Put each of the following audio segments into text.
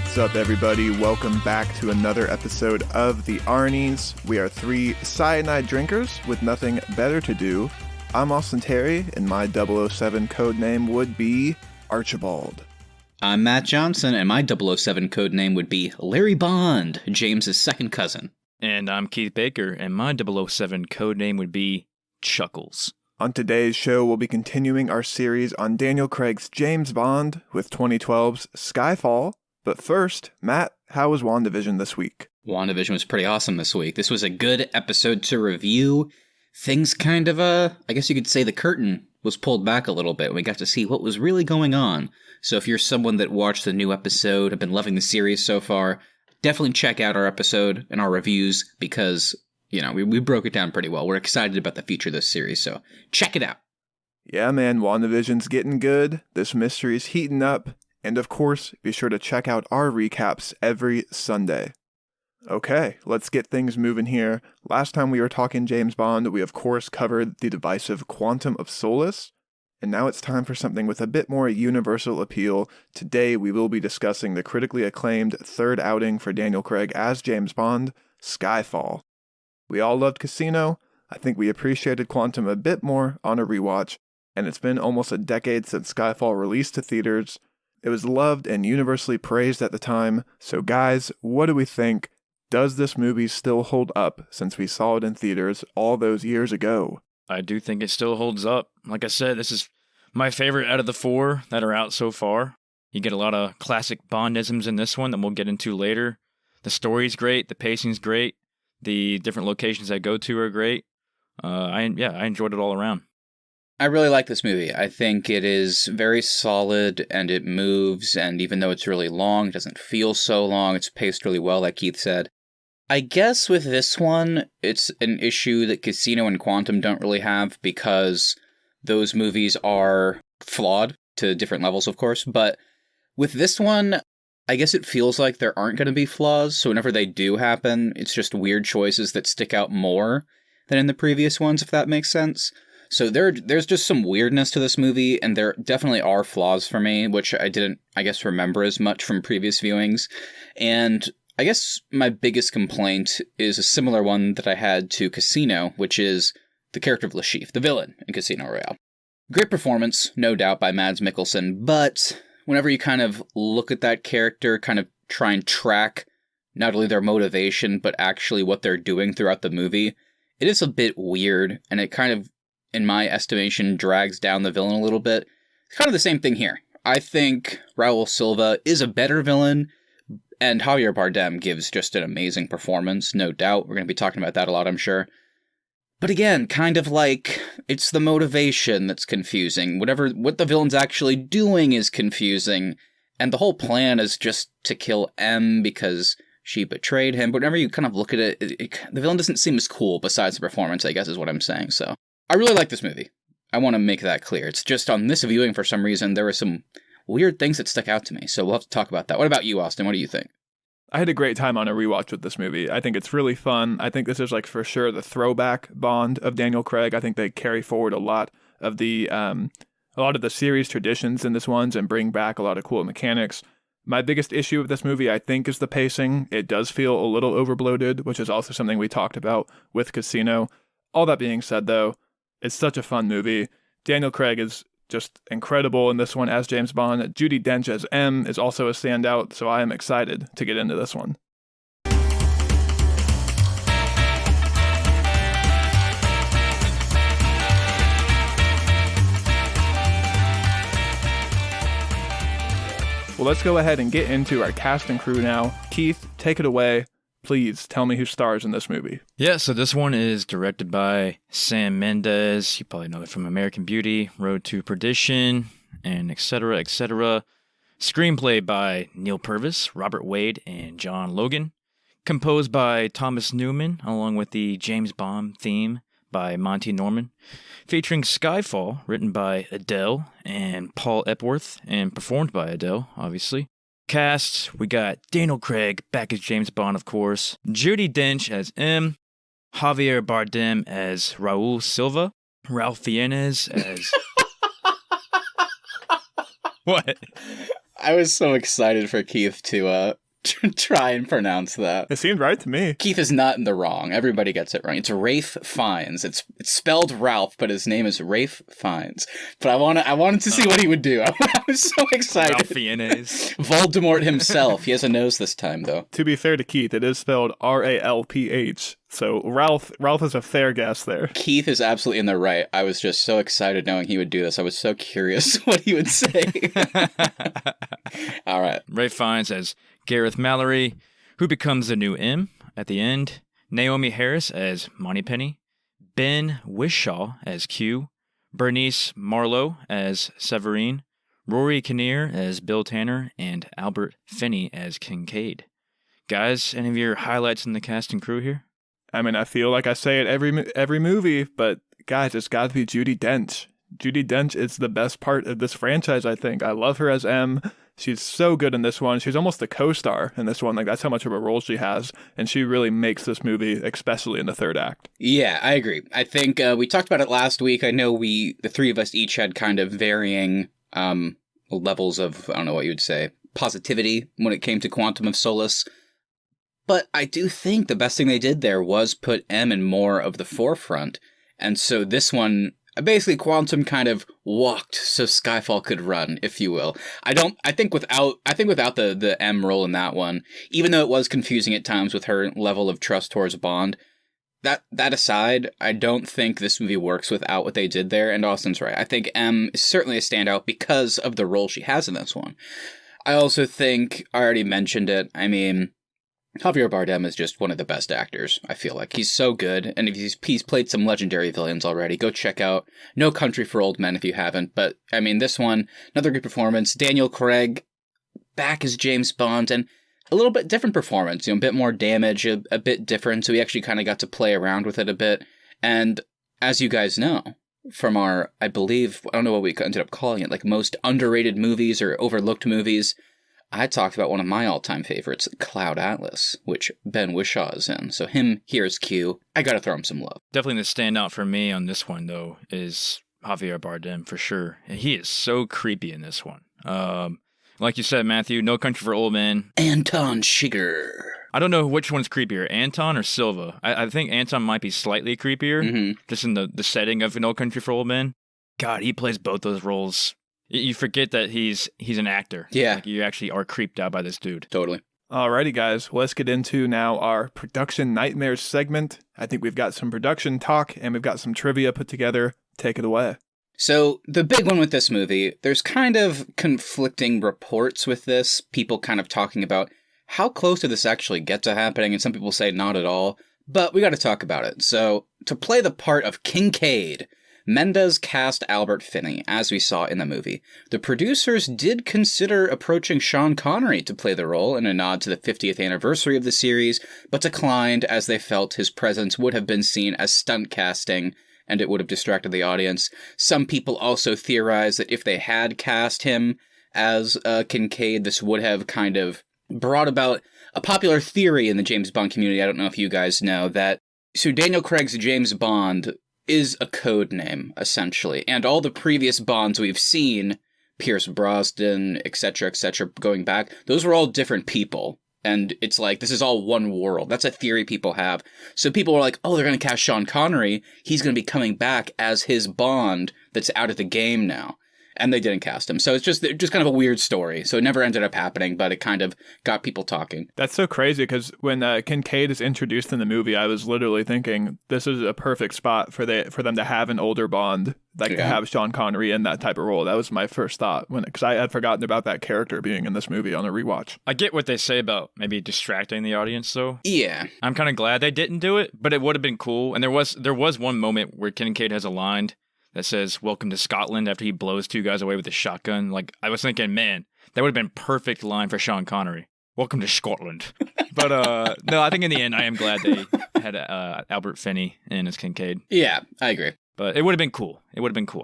What's up, everybody? Welcome back to another episode of the Arnies. We are three cyanide drinkers with nothing better to do. I'm Austin Terry, and my 007 codename would be Archibald. I'm Matt Johnson, and my 007 codename would be Larry Bond, James's second cousin. And I'm Keith Baker, and my 007 codename would be Chuckles. On today's show, we'll be continuing our series on Daniel Craig's James Bond with 2012's Skyfall. But first, Matt, how was WandaVision this week? WandaVision was pretty awesome this week. This was a good episode to review. Things kind of, I guess you could say the curtain was pulled back a little bit. We got to see what was really going on. So if you're someone that watched the new episode, have been loving the series so far, definitely check out our episode and our reviews because, you know, we broke it down pretty well. We're excited about the future of this series, so check it out. Yeah, man, WandaVision's getting good. This mystery's heating up. And of course, be sure to check out our recaps every Sunday. Okay, let's get things moving here. Last time we were talking James Bond, we of course covered the divisive Quantum of Solace. And now it's time for something with a bit more universal appeal. Today we will be discussing the critically acclaimed third outing for Daniel Craig as James Bond, Skyfall. We all loved Casino. I think we appreciated Quantum a bit more on a rewatch. And it's been almost a decade since Skyfall released to theaters. It was loved and universally praised at the time. So guys, what do we think? Does this movie still hold up since we saw it in theaters all those years ago? I do think it still holds up. Like I said, this is my favorite out of the four that are out so far. You get a lot of classic Bondisms in this one that we'll get into later. The story's great, the pacing's great, the different locations I go to are great. I enjoyed it all around. I really like this movie. I think it is very solid and it moves, and even though it's really long, it doesn't feel so long. It's paced really well, like Keith said. I guess with this one, it's an issue that Casino and Quantum don't really have because those movies are flawed to different levels, of course. But with this one, I guess it feels like there aren't going to be flaws. So whenever they do happen, it's just weird choices that stick out more than in the previous ones, if that makes sense. So there's just some weirdness to this movie, and there definitely are flaws for me, which I didn't, I guess, remember as much from previous viewings. And I guess my biggest complaint is a similar one that I had to Casino, which is the character of Le Chiffre, the villain in Casino Royale. Great performance, no doubt, by Mads Mikkelsen, but whenever you kind of look at that character, kind of try and track not only their motivation, but actually what they're doing throughout the movie, it is a bit weird, and it kind of, in my estimation, drags down the villain a little bit. It's kind of the same thing here. I think Raul Silva is a better villain, and Javier Bardem gives just an amazing performance, no doubt. We're going to be talking about that a lot, I'm sure. But again, kind of like, it's the motivation that's confusing. What the villain's actually doing is confusing, and the whole plan is just to kill M because she betrayed him. But whenever you kind of look at it, the villain doesn't seem as cool besides the performance, I guess is what I'm saying, so. I really like this movie. I want to make that clear. It's just on this viewing, for some reason, there were some weird things that stuck out to me. So we'll have to talk about that. What about you, Austin? What do you think? I had a great time on a rewatch with this movie. I think it's really fun. I think this is like for sure the throwback Bond of Daniel Craig. I think they carry forward a lot of the series traditions in this ones and bring back a lot of cool mechanics. My biggest issue with this movie, I think, is the pacing. It does feel a little overbloated, which is also something we talked about with Casino. All that being said, though, it's such a fun movie. Daniel Craig is just incredible in this one as James Bond. Judi Dench as M is also a standout, so I am excited to get into this one. Well, let's go ahead and get into our cast and crew now. Keith, take it away. Please tell me who stars in this movie. Yeah, so this one is directed by Sam Mendes. You probably know it from American Beauty, Road to Perdition, and etc., etc. Screenplay by Neil Purvis, Robert Wade, and John Logan. Composed by Thomas Newman, along with the James Bond theme by Monty Norman. Featuring Skyfall, written by Adele and Paul Epworth, and performed by Adele, obviously. Cast, we got Daniel Craig back as James Bond, of course, Judi Dench as M, Javier Bardem as Raul Silva, Ralph Fiennes as... What? I was so excited for Keith to try and pronounce that. It seemed right to me. Keith is not in the wrong. Everybody gets it wrong. It's Rafe Fiennes. It's spelled Ralph, but his name is Rafe Fiennes. But I wanted to see what he would do. I was so excited. Ralph Fiennes. Voldemort himself. He has a nose this time, though. To be fair to Keith, it is spelled Ralph. So Ralph is a fair guess there. Keith is absolutely in the right. I was just so excited knowing he would do this. I was so curious what he would say. All right. Rafe Fiennes as Gareth Mallory, who becomes the new M at the end. Naomi Harris as Moneypenny. Ben Whishaw as Q. Bernice Marlowe as Severine. Rory Kinnear as Bill Tanner. And Albert Finney as Kincaid. Guys, any of your highlights in the cast and crew here? I mean, I feel like I say it every movie, but guys, it's got to be Judi Dench. Judi Dench is the best part of this franchise, I think. I love her as M. She's so good in this one. She's almost a co-star in this one. Like, that's how much of a role she has. And she really makes this movie, especially in the third act. Yeah, I agree. I think we talked about it last week. I know the three of us each had kind of varying levels of, I don't know what you would say, positivity when it came to Quantum of Solace. But I do think the best thing they did there was put M in more of the forefront. And so this one, basically Quantum kind of walked so Skyfall could run, if you will. I think without the M role in that one, even though it was confusing at times with her level of trust towards Bond, that aside, I don't think this movie works without what they did there. And Austin's right. I think M is certainly a standout because of the role she has in this one. I also think, I already mentioned it, I mean, Javier Bardem is just one of the best actors, I feel like. He's so good, and if he's played some legendary villains already. Go check out No Country for Old Men if you haven't. But, I mean, this one, another good performance. Daniel Craig, back as James Bond, and a little bit different performance, a bit more damage, a bit different, so we actually kind of got to play around with it a bit. And, as you guys know, from our, I believe, I don't know what we ended up calling it, like most underrated movies or overlooked movies, I talked about one of my all-time favorites, Cloud Atlas, which Ben Whishaw is in. So him here is Q. I gotta throw him some love. Definitely the standout for me on this one, though, is Javier Bardem, for sure. And he is so creepy in this one. Like you said, Matthew, No Country for Old Men. Anton Chigurh. I don't know which one's creepier, Anton or Silva. I think Anton might be slightly creepier, just in the setting of No Country for Old Men. God, he plays both those roles. You forget that he's an actor. Yeah. Like, you actually are creeped out by this dude. Totally. Alrighty, guys. Let's get into now our Production Nightmares segment. I think we've got some production talk, and we've got some trivia put together. Take it away. So, the big one with this movie, there's kind of conflicting reports with this. People kind of talking about how close did this actually get to happening, and some people say not at all. But we got to talk about it. So, to play the part of Kincaid, Mendes cast Albert Finney, as we saw in the movie. The producers did consider approaching Sean Connery to play the role in a nod to the 50th anniversary of the series, but declined as they felt his presence would have been seen as stunt casting, and it would have distracted the audience. Some people also theorize that if they had cast him as Kincaid, this would have kind of brought about a popular theory in the James Bond community. I don't know if you guys know that. So Daniel Craig's James Bond is a code name, essentially. And all the previous Bonds we've seen, Pierce Brosnan, etc., going back, those were all different people. And it's like, this is all one world. That's a theory people have. So people are like, oh, they're going to cast Sean Connery. He's going to be coming back as his Bond that's out of the game now. And they didn't cast him. So it's just kind of a weird story. So it never ended up happening, but it kind of got people talking. That's so crazy, because when Kincaid is introduced in the movie, I was literally thinking this is a perfect spot for them to have an older Bond, like to have Sean Connery in that type of role. That was my first thought, because I had forgotten about that character being in this movie on a rewatch. I get what they say about maybe distracting the audience, though. Yeah. I'm kind of glad they didn't do it, but it would have been cool. And there was one moment where Kincaid has a line that says, "Welcome to Scotland," after he blows two guys away with a shotgun. Like, I was thinking, man, that would have been perfect line for Sean Connery. Welcome to Scotland. But, no, I think in the end, I am glad they had Albert Finney in as Kincaid. Yeah, I agree. But it would have been cool.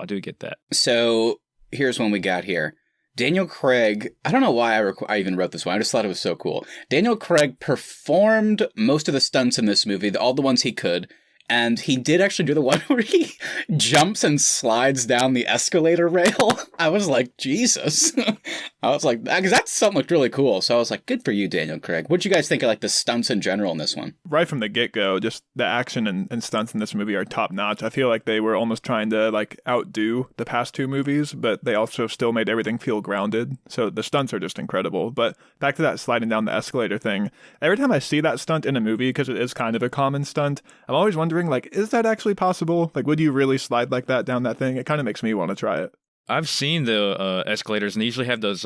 I do get that. So, here's one we got here. Daniel Craig, I don't know why I even wrote this one. I just thought it was so cool. Daniel Craig performed most of the stunts in this movie, all the ones he could, And he did actually do the one where he jumps and slides down the escalator rail. I was like, Jesus. I was like, because that stunt looked really cool. So I was like, good for you, Daniel Craig. What'd you guys think of like the stunts in general in this one? Right from the get-go, just the action and stunts in this movie are top-notch. I feel like they were almost trying to like outdo the past two movies, but they also still made everything feel grounded. So the stunts are just incredible. But back to that sliding down the escalator thing, every time I see that stunt in a movie, because it is kind of a common stunt, I'm always wondering, like, is that actually possible? Like, would you really slide like that down that thing? It kind of makes me want to try it. I've seen the escalators, and they usually have those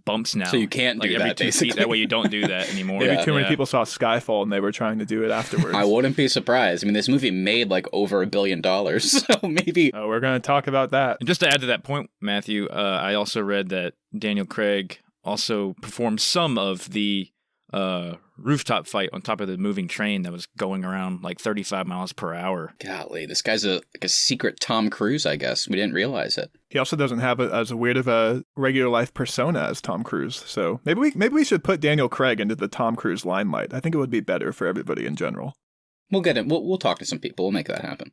bumps now. So you can't like do every that, 2 basically. feet. That way you don't do that anymore. Maybe too many people saw Skyfall and they were trying to do it afterwards. I wouldn't be surprised. I mean, this movie made like over $1 billion, so maybe. Oh, we're going to talk about that. And just to add to that point, Matthew, I also read that Daniel Craig also performed some of the rooftop fight on top of the moving train that was going around like 35 miles per hour. Golly, this guy's like a secret Tom Cruise, I guess. We didn't realize it. He also doesn't have as weird of a regular life persona as Tom Cruise. So maybe we should put Daniel Craig into the Tom Cruise limelight. I think it would be better for everybody in general. We'll get it. We'll talk to some people. We'll make that happen.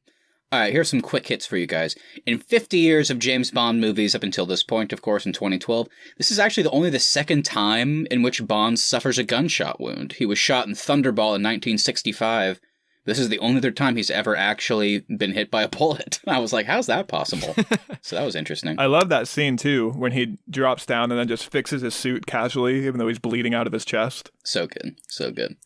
All right, here's some quick hits for you guys. In 50 years of James Bond movies up until this point, of course, in 2012, this is actually only the second time in which Bond suffers a gunshot wound. He was shot in Thunderball in 1965. This is the only other time he's ever actually been hit by a bullet. I was like, how's that possible? So that was interesting. I love that scene, too, when he drops down and then just fixes his suit casually, even though he's bleeding out of his chest. So good. So good.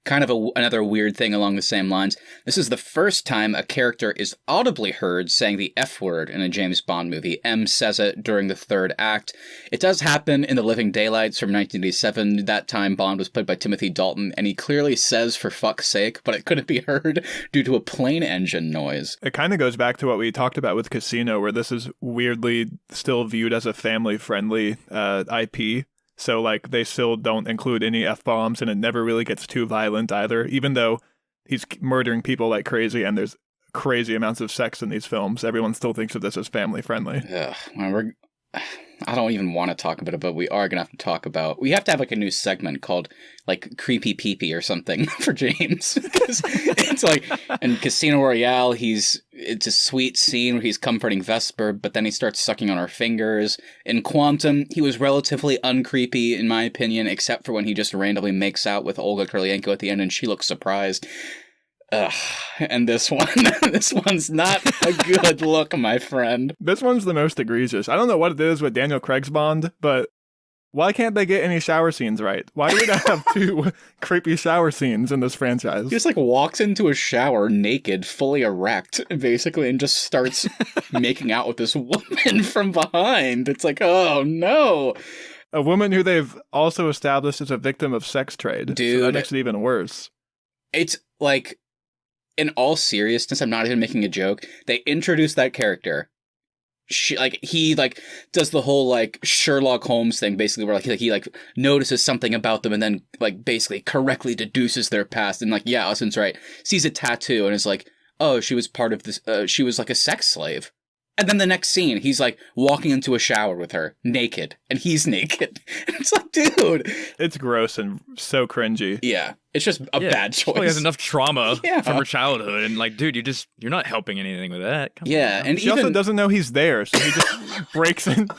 Kind of another weird thing along the same lines. This is the first time a character is audibly heard saying the F word in a James Bond movie. M says it during the third act. It does happen in The Living Daylights from 1987. That time Bond was played by Timothy Dalton, and he clearly says for fuck's sake, but it couldn't be heard due to a plane engine noise. It kind of goes back to what we talked about with Casino, where this is weirdly still viewed as a family-friendly IP. So, like, they still don't include any F-bombs, and it never really gets too violent either, even though he's murdering people like crazy, and there's crazy amounts of sex in these films. Everyone still thinks of this as family-friendly. Well, I don't even want to talk about it, but we are going to have to talk about... We have to have, like, a new segment called, like, Creepy Peepee or something for James. Because it's like, in Casino Royale, it's a sweet scene where he's comforting Vesper, but then he starts sucking on her fingers. In Quantum, he was relatively uncreepy, in my opinion, except for when he just randomly makes out with Olga Kurylenko at the end, and she looks surprised. Ugh. And this one's not a good look, my friend. This one's the most egregious. I don't know what it is with Daniel Craig's Bond, but why can't they get any shower scenes right? Why do we not have two creepy shower scenes in this franchise? He just like walks into a shower naked, fully erect, basically, and just starts making out with this woman from behind. It's like, oh no. A woman who they've also established as a victim of sex trade. Dude. So that makes it even worse. It's like... In all seriousness, I'm not even making a joke. They introduced that character. He does the whole like Sherlock Holmes thing, basically, where he notices something about them and then like basically correctly deduces their past and like, yeah, Austin's right. Sees a tattoo and is like, oh, she was part of this. She was like a sex slave. And then the next scene, he's like walking into a shower with her, naked, and he's naked. And it's like, dude, it's gross and so cringy. Yeah, it's just a bad choice. He has enough trauma from her childhood, and like, dude, you're not helping anything with that. Come on. And she also doesn't know he's there, so he just breaks in.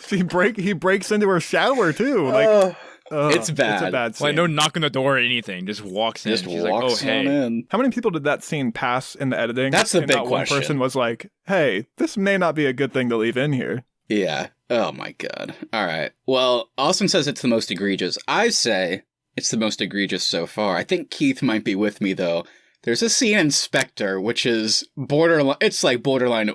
He breaks into her shower too. Like. It's bad. It's a bad scene. Like, no knock on the door or anything. Just walks in. Just She's walks like, oh, hey. in. How many people did that scene pass in the editing? That's the and big not question. One person was like, hey, this may not be a good thing to leave in here. Yeah. Oh, my God. All right. Well, Austin says it's the most egregious. I say it's the most egregious so far. I think Keith might be with me, though. There's a scene in Spectre, which is borderline... It's like borderline...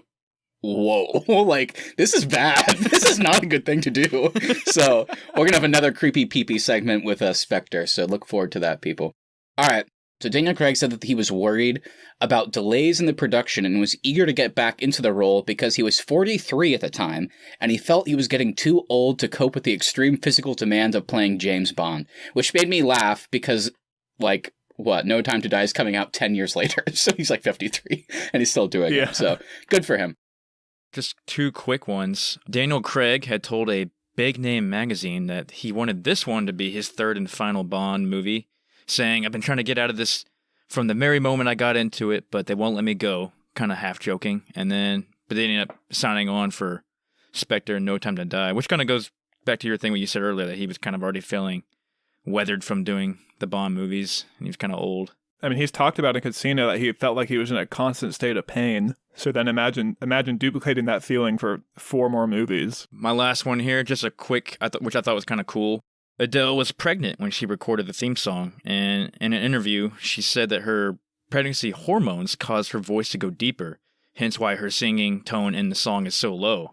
Whoa, like, this is bad. This is not a good thing to do. So, we're going to have another creepy peepee segment with Spectre, so look forward to that, people. All right, so Daniel Craig said that he was worried about delays in the production and was eager to get back into the role because he was 43 at the time, and he felt he was getting too old to cope with the extreme physical demands of playing James Bond, which made me laugh because, like... No Time to Die is coming out 10 years later, so he's like 53, and he's still doing it, so good for him. Just two quick ones. Daniel Craig had told a big-name magazine that he wanted this one to be his third and final Bond movie, saying, I've been trying to get out of this from the very moment I got into it, but they won't let me go, kind of half joking. But they ended up signing on for Spectre and No Time to Die, which kind of goes back to your thing what you said earlier, that he was kind of already feeling weathered from doing the Bond movies, and he was kind of old. I mean, he's talked about in Casino that he felt like he was in a constant state of pain. So then imagine duplicating that feeling for 4 more movies. My last one here, just a quick, which I thought was kind of cool. Adele was pregnant when she recorded the theme song, and in an interview, she said that her pregnancy hormones caused her voice to go deeper, hence why her singing tone in the song is so low.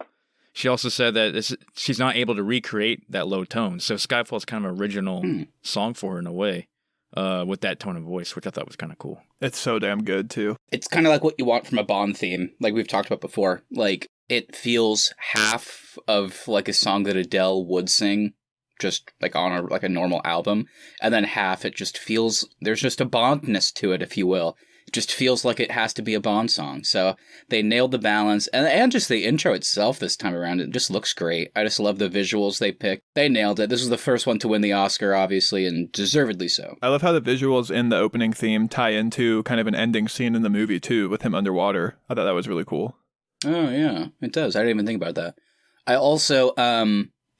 She also said that she's not able to recreate that low tone, so Skyfall is kind of an original song for her in a way. With that tone of voice, which I thought was kind of cool. It's so damn good, too. It's kind of like what you want from a Bond theme, like we've talked about before. Like, it feels half of, like, a song that Adele would sing, just, like, on a normal album, and then half it just feels, there's just a Bondness to it, if you will. It just feels like it has to be a Bond song. So they nailed the balance, and just the intro itself this time around, it just looks great. I just love the visuals they picked. They nailed it. This was the first one to win the Oscar, obviously, and deservedly so. I love how the visuals in the opening theme tie into kind of an ending scene in the movie, too, with him underwater. I thought that was really cool. Oh, yeah, it does. I didn't even think about that. I also,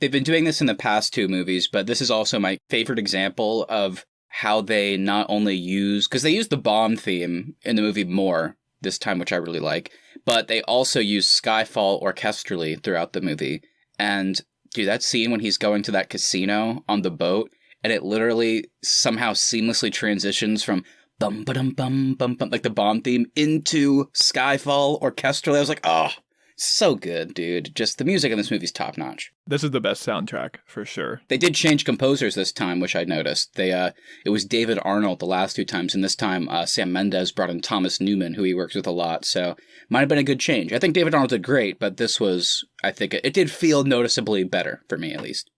they've been doing this in the past 2 movies, but this is also my favorite example of how they not only use, because they use the Bond theme in the movie more this time, which I really like, but they also use Skyfall orchestrally throughout the movie. And dude, that scene when he's going to that casino on the boat, and it literally somehow seamlessly transitions from bum ba dum bum bum bum, like the Bond theme, into Skyfall orchestrally. I was like, oh, so good, dude. Just the music in this movie's top notch. This is the best soundtrack, for sure. They did change composers this time, which I noticed. It was David Arnold the last 2 times, and this time Sam Mendes brought in Thomas Newman, who he works with a lot, so might have been a good change. I think David Arnold did great, but this was, I think, it did feel noticeably better, for me at least.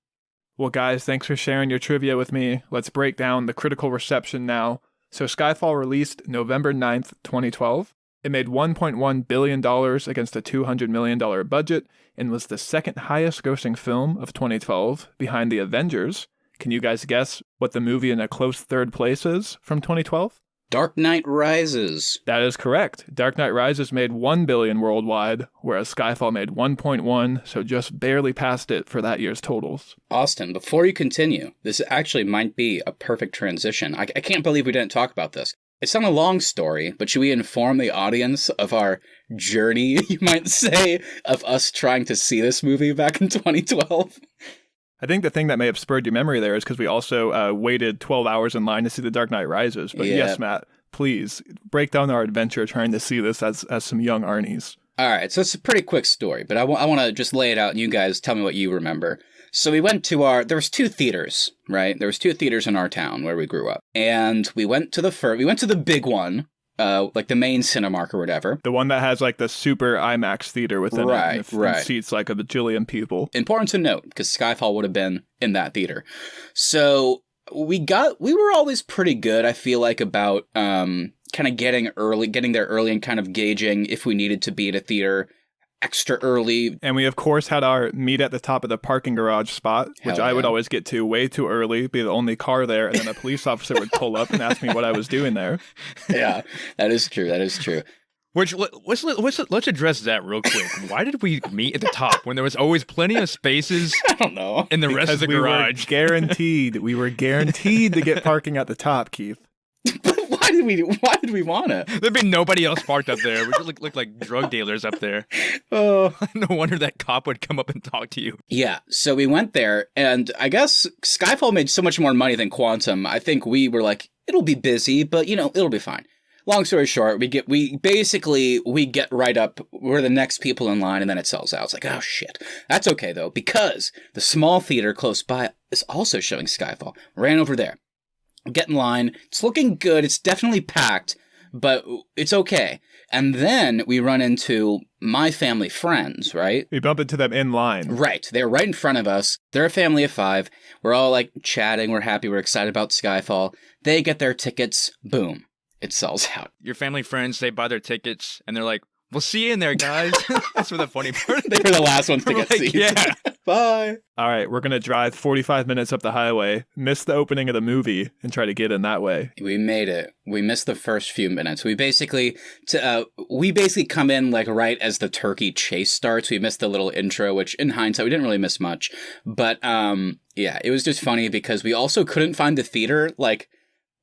Well, guys, thanks for sharing your trivia with me. Let's break down the critical reception now. So Skyfall released November 9th, 2012. It made $1.1 billion against a $200 million budget and was the second highest grossing film of 2012 behind The Avengers. Can you guys guess what the movie in a close third place is from 2012? Dark Knight Rises. That is correct. Dark Knight Rises made $1 billion worldwide, whereas Skyfall made 1.1, so just barely passed it for that year's totals. Austin, before you continue, this actually might be a perfect transition. I can't believe we didn't talk about this. It's not a long story, but should we inform the audience of our journey, you might say, of us trying to see this movie back in 2012? I think the thing that may have spurred your memory there is because we also waited 12 hours in line to see The Dark Knight Rises. But yes, Matt, please break down our adventure trying to see this as some young Arnies. All right, so it's a pretty quick story, but I want to just lay it out and you guys tell me what you remember. So we went to there was 2 theaters, right? There was 2 theaters in our town where we grew up. And we went to the big one, like the main Cinemark or whatever. The one that has like the super IMAX theater within it. And seats like a bajillion people. Important to note, because Skyfall would have been in that theater. So we were always pretty good, I feel like, about kind of getting there early and kind of gauging if we needed to be at a theater extra early. And we, of course, had our meet at the top of the parking garage spot, which I would always get to way too early, be the only car there, and then a police officer would pull up and ask me what I was doing there. Yeah, that is true. Which, let's address that real quick. Why did we meet at the top when there was always plenty of spaces? I don't know. In the rest of the garage. We were guaranteed to get parking at the top, Keith. Why did we want to? There'd be nobody else parked up there. We just look like drug dealers up there. Oh, no wonder that cop would come up and talk to you. Yeah, so we went there, and I guess Skyfall made so much more money than Quantum. I think we were like, it'll be busy, but it'll be fine. Long story short, we get right up. We're the next people in line, and then it sells out. It's like, oh shit. That's okay though, because the small theater close by is also showing Skyfall. Ran over there. Get in line. It's looking good. It's definitely packed, but it's okay. And then we run into my family friends, right? We bump into them in line. Right. They're right in front of us. They're a family of 5. We're all like chatting. We're happy. We're excited about Skyfall. They get their tickets. Boom. It sells out. Your family friends, they buy their tickets and they're like, We'll see you in there, guys. That's for the funny part. They were the last ones to We're get like, seats. yeah. Bye. All right, we're going to drive 45 minutes up the highway, miss the opening of the movie, and try to get in that way. We made it. We missed the first few minutes. We basically come in like right as the turkey chase starts. We missed the little intro, which in hindsight, we didn't really miss much. But yeah, it was just funny because we also couldn't find the theater. Like,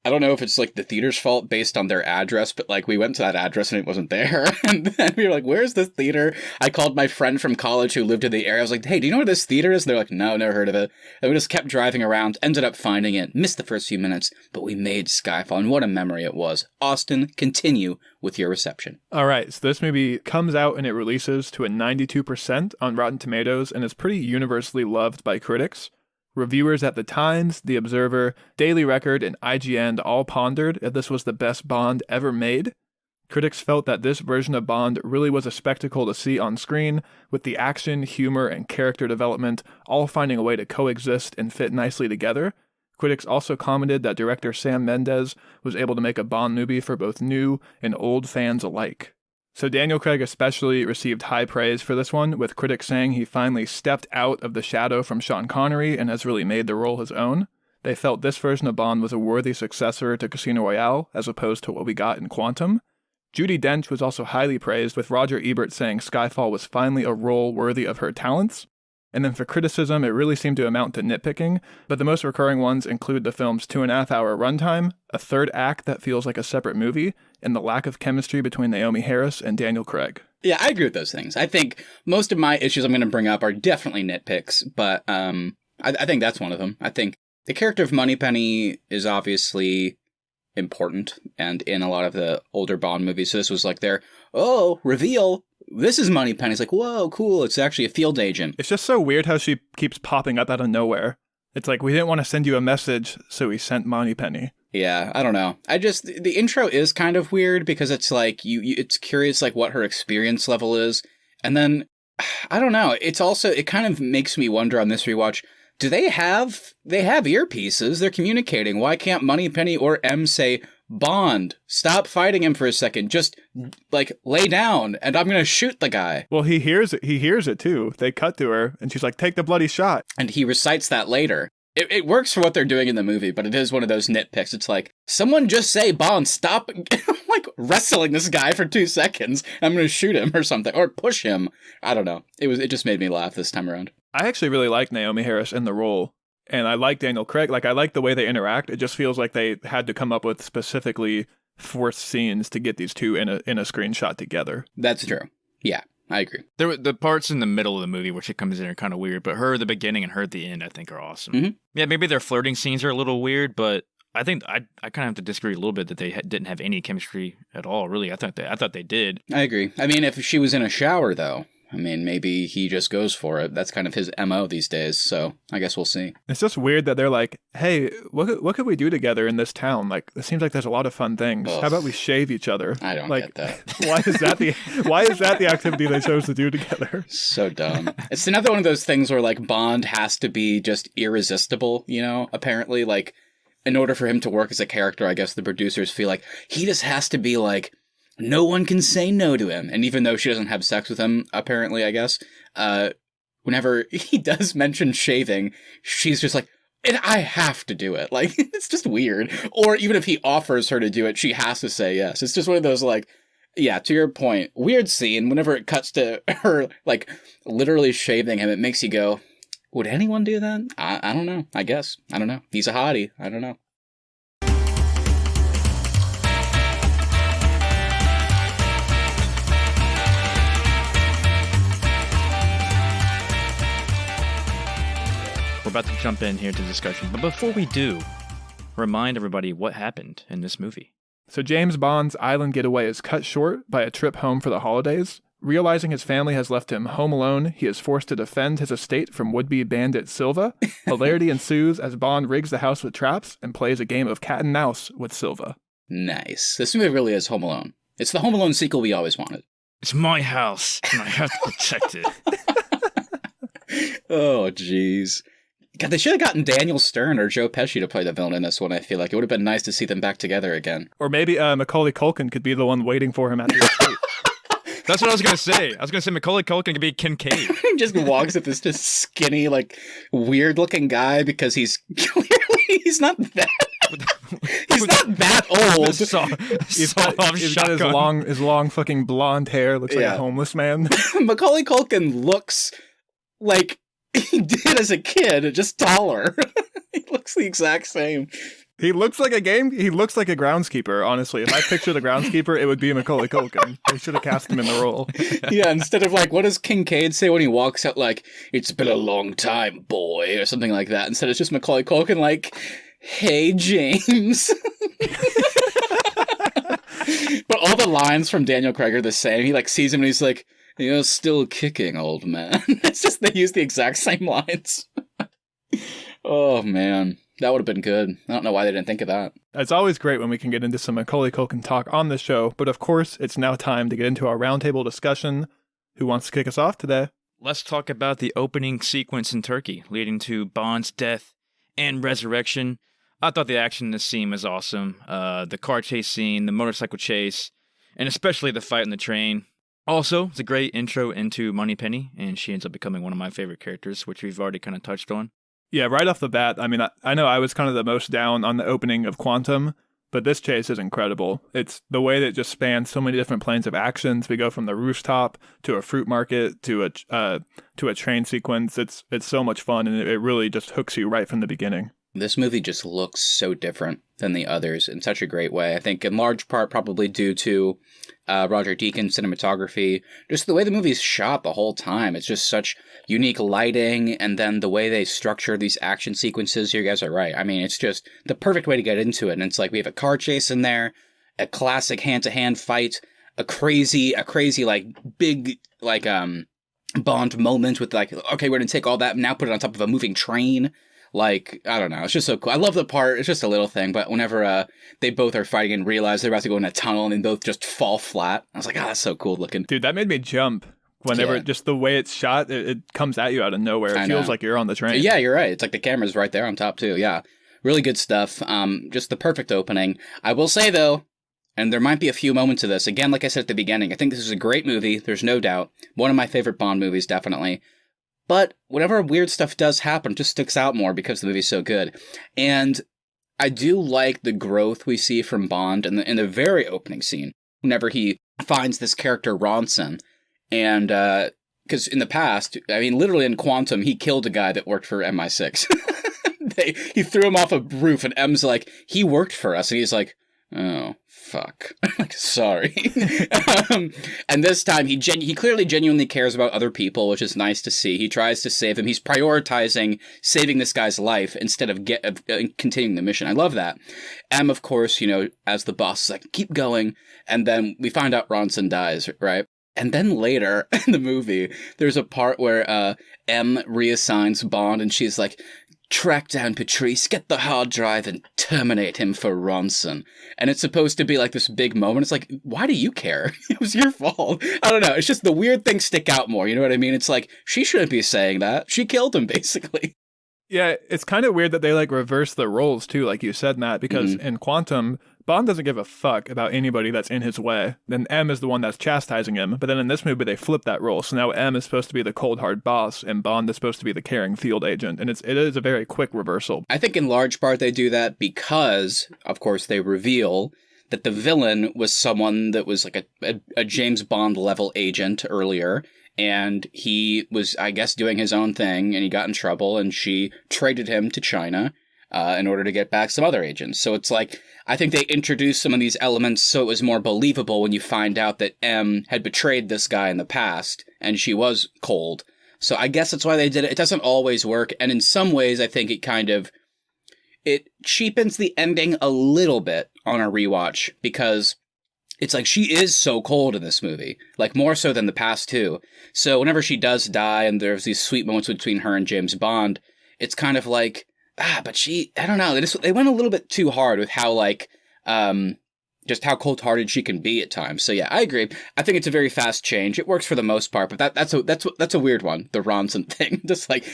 I don't know if it's like the theater's fault based on their address, but like we went to that address and it wasn't there. And then we were like, where's this theater? I called my friend from college who lived in the area. I was like, hey, do you know where this theater is? And they're like, no, never heard of it. And we just kept driving around, ended up finding it, missed the first few minutes, but we made Skyfall. And what a memory it was. Austin, continue with your reception. All right, so this movie comes out and it releases to a 92% on Rotten Tomatoes and is pretty universally loved by critics. Reviewers at The Times, The Observer, Daily Record, and IGN all pondered if this was the best Bond ever made. Critics felt that this version of Bond really was a spectacle to see on screen, with the action, humor, and character development all finding a way to coexist and fit nicely together. Critics also commented that director Sam Mendes was able to make a Bond movie for both new and old fans alike. So Daniel Craig especially received high praise for this one, with critics saying he finally stepped out of the shadow from Sean Connery and has really made the role his own. They felt this version of Bond was a worthy successor to Casino Royale, as opposed to what we got in Quantum. Judi Dench was also highly praised, with Roger Ebert saying Skyfall was finally a role worthy of her talents. And then for criticism, it really seemed to amount to nitpicking, but the most recurring ones include the film's 2.5-hour runtime, a third act that feels like a separate movie, and the lack of chemistry between Naomi Harris and Daniel Craig. Yeah, I agree with those things. I think most of my issues I'm going to bring up are definitely nitpicks, but I think that's one of them. I think the character of Moneypenny is obviously important, and in a lot of the older Bond movies, so this was like their, reveal, this is Moneypenny. It's like, whoa, cool, it's actually a field agent. It's just so weird how she keeps popping up out of nowhere. It's like, we didn't want to send you a message, so we sent Moneypenny. Yeah, I don't know. The intro is kind of weird because it's like, it's curious like what her experience level is. And then, I don't know, it kind of makes me wonder on this rewatch, they have earpieces, they're communicating. Why can't Moneypenny or M say, Bond, stop fighting him for a second, just, like, lay down, and I'm gonna shoot the guy. Well, he hears it too. They cut to her, and she's like, take the bloody shot. And he recites that later. It works for what they're doing in the movie, but it is one of those nitpicks. It's like, someone just say, Bond, stop, like, wrestling this guy for 2 seconds, I'm gonna shoot him or something, or push him. I don't know. It just made me laugh this time around. I actually really like Naomi Harris in the role, and I like Daniel Craig. Like, I like the way they interact. It just feels like they had to come up with specifically forced scenes to get these two in a screenshot together. That's true. Yeah, I agree. The parts in the middle of the movie where she comes in are kind of weird, but her at the beginning and her at the end, I think, are awesome. Mm-hmm. Yeah, maybe their flirting scenes are a little weird, but I think I kind of have to disagree a little bit that they didn't have any chemistry at all. Really, I thought they did. I agree. I mean, if she was in a shower, though, I mean, maybe he just goes for it. That's kind of his MO these days, so I guess we'll see. It's just weird that they're like, hey, what could we do together in this town? Like, it seems like there's a lot of fun things. Ugh. How about we shave each other? I don't get that. why is that the activity they chose to do together? So dumb. It's another one of those things where, like, Bond has to be just irresistible, apparently. Like, in order for him to work as a character, I guess the producers feel like he just has to be, like, no one can say no to him. And even though she doesn't have sex with him, apparently, I guess, whenever he does mention shaving, she's just like, and I have to do it. Like, it's just weird. Or even if he offers her to do it, she has to say yes. It's just one of those, like, yeah, to your point, weird scene. Whenever it cuts to her, like, literally shaving him, it makes you go, would anyone do that? I don't know. I guess. I don't know. He's a hottie. I don't know. We're about to jump in here to discussion, but before we do, remind everybody what happened in this movie. So James Bond's island getaway is cut short by a trip home for the holidays. Realizing his family has left him home alone, he is forced to defend his estate from would-be bandit Silva. Hilarity ensues as Bond rigs the house with traps and plays a game of cat and mouse with Silva. Nice. This movie really is Home Alone. It's the Home Alone sequel we always wanted. It's my house, and I have to protect it. Oh, jeez. God, they should have gotten Daniel Stern or Joe Pesci to play the villain in this one, I feel like. It would have been nice to see them back together again. Or maybe Macaulay Culkin could be the one waiting for him at the estate. That's what I was gonna say. I was gonna say Macaulay Culkin could be Kincaid. He just walks at this just skinny, like weird looking guy because he's clearly he's not that old. He's got his long fucking blonde hair. Looks like a homeless man. Macaulay Culkin looks like he did as a kid, just taller. He looks the exact same. He looks like a groundskeeper, honestly. If I pictured a groundskeeper, it would be Macaulay Culkin. They should have cast him in the role. Yeah, instead of like, what does Kincaid say when he walks out, like, it's been a long time, boy, or something like that. Instead, it's just Macaulay Culkin like, hey, James. But all the lines from Daniel Craig are the same. He like sees him and he's like, you're still kicking, old man. It's just they use the exact same lines. Oh, man. That would have been good. I don't know why they didn't think of that. It's always great when we can get into some Macaulay Culkin talk on this show, but of course, it's now time to get into our roundtable discussion. Who wants to kick us off today? Let's talk about the opening sequence in Turkey, leading to Bond's death and resurrection. I thought the action in this scene was awesome. The car chase scene, the motorcycle chase, and especially the fight on the train. Also, it's a great intro into Moneypenny, and she ends up becoming one of my favorite characters, which we've already kind of touched on. Yeah, right off the bat, I mean, I know I was kind of the most down on the opening of Quantum, but this chase is incredible. It's the way that it just spans so many different planes of actions. We go from the rooftop to a fruit market to a train sequence. It's so much fun, and it really just hooks you right from the beginning. This movie just looks so different than the others in such a great way. I think in large part probably due to Roger Deakins' cinematography, just the way the movie's shot the whole time. It's just such unique lighting, and then the way they structure these action sequences. You guys are right. I mean, it's just the perfect way to get into it. And it's like we have a car chase in there, a classic hand-to-hand fight, a crazy like big like Bond moment with like, okay, we're gonna take all that and now put it on top of a moving train. Like, I don't know, it's just so cool. I love the part, it's just a little thing, but whenever they both are fighting and realize they're about to go in a tunnel and they both just fall flat, I was like, that's so cool looking. Dude, that made me jump. Whenever just the way it's shot, it comes at you out of nowhere. It feels like you're on the train. Yeah, you're right. It's like the camera's right there on top too. Yeah, really good stuff. Just the perfect opening. I will say though, and there might be a few moments of this, again, like I said at the beginning, I think this is a great movie, there's no doubt. One of my favorite Bond movies, definitely. But whenever weird stuff does happen, it just sticks out more because the movie's so good. And I do like the growth we see from Bond in the very opening scene, whenever he finds this character Ronson. And, because in the past, I mean, literally in Quantum, he killed a guy that worked for MI6. He threw him off a roof, and M's like, he worked for us. And he's like, oh, fuck. Like, sorry. And this time, he clearly genuinely cares about other people, which is nice to see. He tries to save him. He's prioritizing saving this guy's life instead of continuing the mission. I love that. M, of course, as the boss, is like, keep going. And then we find out Ronson dies, right? And then later in the movie, there's a part where M reassigns Bond, and she's like, track down Patrice, get the hard drive, and terminate him for Ronson. And it's supposed to be like this big moment. It's like, why do you care? It was your fault. I don't know. It's just the weird things stick out more. You know what I mean? It's like, she shouldn't be saying that. She killed him, basically. Yeah, it's kind of weird that they like reverse the roles too, like you said, Matt, because in Quantum, Bond doesn't give a fuck about anybody that's in his way. Then M is the one that's chastising him. But then in this movie, they flip that role. So now M is supposed to be the cold hard boss, and Bond is supposed to be the caring field agent. And it is a very quick reversal. I think in large part they do that because, of course, they reveal that the villain was someone that was like a James Bond level agent earlier. And he was, I guess, doing his own thing, and he got in trouble, and she traded him to China in order to get back some other agents. So it's like, I think they introduced some of these elements so it was more believable when you find out that M had betrayed this guy in the past, and she was cold. So I guess that's why they did it. It doesn't always work, and in some ways I think it cheapens the ending a little bit on a rewatch, because it's like she is so cold in this movie, like more so than the past two. So whenever she does die and there's these sweet moments between her and James Bond, it's kind of like, but I don't know, they went a little bit too hard with how like, just how cold-hearted she can be at times. So yeah, I agree. I think it's a very fast change. It works for the most part, but that's a weird one. The Ronson thing, just like,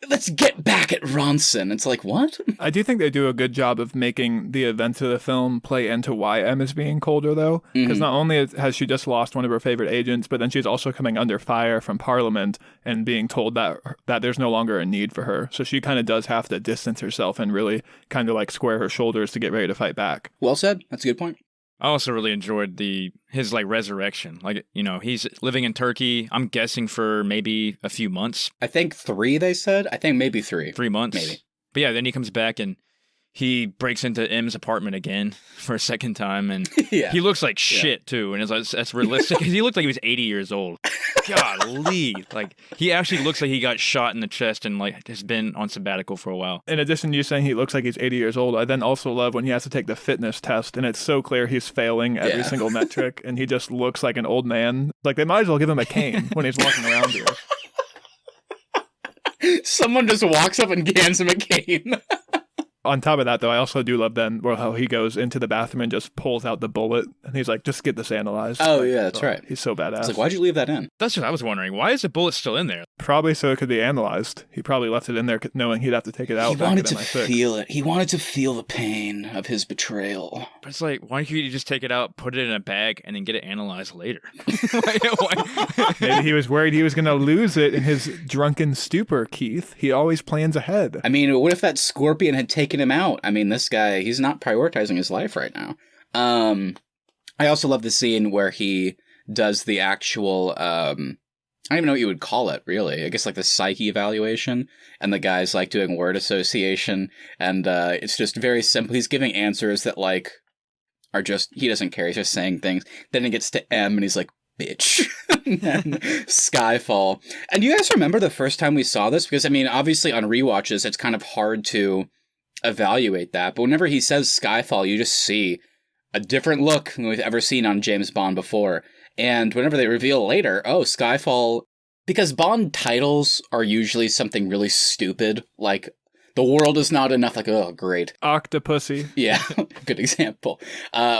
let's get back at Ronson. It's like, what? I do think they do a good job of making the events of the film play into why M is being colder, though, because not only has she just lost one of her favorite agents, but then she's also coming under fire from Parliament and being told that there's no longer a need for her. So she kind of does have to distance herself and really kind of like square her shoulders to get ready to fight back. Well said. That's a good point. I also really enjoyed his like resurrection. Like, you know, he's living in Turkey, I'm guessing for maybe a few months. I think 3, they said. I think maybe 3. 3 months. Maybe. But yeah, then he comes back and he breaks into M's apartment again for a second time, and he looks like shit too. And it's like, that's realistic. He looked like he was 80 years old. Golly, like he actually looks like he got shot in the chest and like has been on sabbatical for a while. In addition to you saying he looks like he's 80 years old, I then also love when he has to take the fitness test, and it's so clear he's failing every single metric, and he just looks like an old man. Like they might as well give him a cane when he's walking around here. Someone just walks up and hands him a cane. On top of that, though, I also do love then how he goes into the bathroom and just pulls out the bullet, and he's like, just get this analyzed. Oh, yeah, that's right. He's so badass. It's like, why'd you leave that in? That's what I was wondering. Why is the bullet still in there? Probably so it could be analyzed. He probably left it in there knowing he'd have to take it out. He wanted to feel it. He wanted to feel the pain of his betrayal. But it's like, why can't you just take it out, put it in a bag, and then get it analyzed later? Maybe he was worried he was going to lose it in his drunken stupor, Keith. He always plans ahead. I mean, what if that scorpion had taken him out? I mean, this guy, he's not prioritizing his life right now. I also love the scene where he does the actual, I don't even know what you would call it, really. I guess like the psyche evaluation, and the guy's like doing word association, and it's just very simple. He's giving answers that like are just, he doesn't care. He's just saying things. Then it gets to M, and he's like, bitch. And Skyfall. And you guys remember the first time we saw this? Because, I mean, obviously on rewatches, it's kind of hard to evaluate that. But whenever he says Skyfall, you just see a different look than we've ever seen on James Bond before. And whenever they reveal later, oh, Skyfall, because Bond titles are usually something really stupid, like the world is not enough, like, oh, great. Octopussy. Yeah, good example.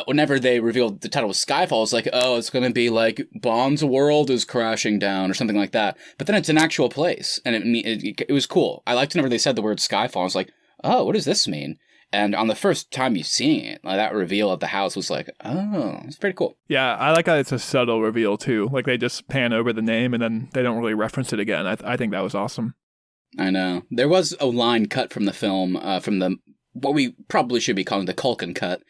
Whenever they revealed the title was Skyfall, it's like, oh, it's going to be like Bond's world is crashing down or something like that. But then it's an actual place, and it was cool. I liked whenever they said the word Skyfall. I was like, oh, what does this mean? And on the first time you seeing it, like, that reveal at the house was like, oh, it's pretty cool. Yeah, I like how it's a subtle reveal, too. Like, they just pan over the name, and then they don't really reference it again. I think that was awesome. I know. There was a line cut from the film, from the, what we probably should be calling the Culkin cut,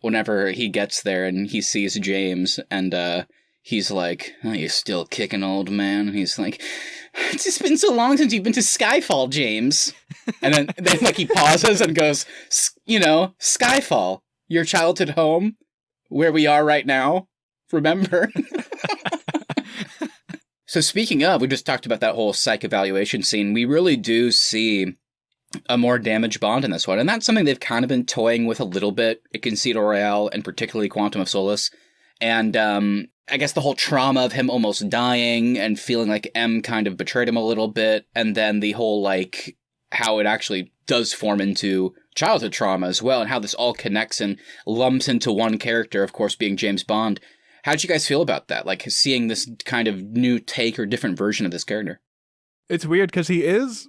whenever he gets there and he sees James, and he's like, oh, you're still kicking, old man? And he's like, it's just been so long since you've been to Skyfall, James. And then like, he pauses and goes, you know, Skyfall, your childhood home, where we are right now, remember? So speaking of, we just talked about that whole psych evaluation scene. We really do see a more damaged Bond in this one. And that's something they've kind of been toying with a little bit at Casino Royale and particularly Quantum of Solace. And I guess the whole trauma of him almost dying and feeling like M kind of betrayed him a little bit. And then the whole, like, how it actually does form into childhood trauma as well. And how this all connects and lumps into one character, of course, being James Bond. How'd you guys feel about that? Like, seeing this kind of new take or different version of this character? It's weird because he is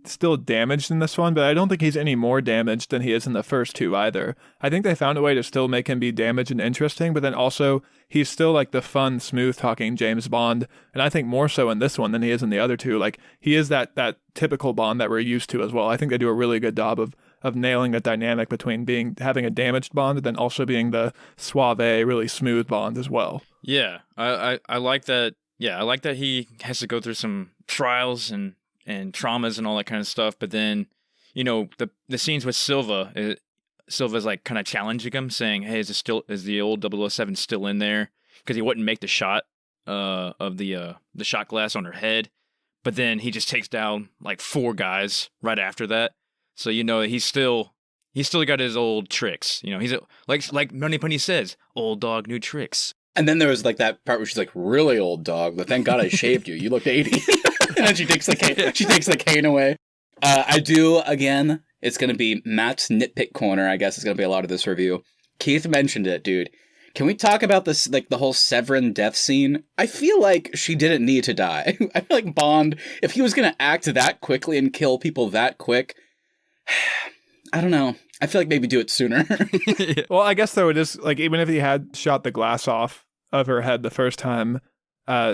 still damaged in this one, but I don't think he's any more damaged than he is in the first two either. I think they found a way to still make him be damaged and interesting, but then also he's still like the fun, smooth-talking James Bond, and I think more so in this one than he is in the other two. Like, he is that typical Bond that we're used to as well. I think they do a really good job of nailing the dynamic between having a damaged Bond and then also being the suave, really smooth Bond as well. Yeah, I like that. Yeah, I like that he has to go through some trials and traumas and all that kind of stuff. But then, you know, the scenes with Silva, Silva's like kind of challenging him, saying, "Hey, is the old 007 still in there?" Because he wouldn't make the shot of the shot glass on her head. But then he just takes down like 4 guys right after that. So, you know, he's still got his old tricks. You know, he's like Moneypenny says, old dog, new tricks. And then there was like that part where she's like, really old dog, but thank God I shaved you. You looked 80. And then she takes the cane away. I do, again, it's going to be Matt's nitpick corner, I guess is going to be a lot of this review. Keith mentioned it, dude. Can we talk about this, like, the whole Severin death scene? I feel like she didn't need to die. I feel like Bond, if he was going to act that quickly and kill people that quick, I don't know. I feel like maybe do it sooner. Well, I guess, though, it is, like, even if he had shot the glass off of her head the first time,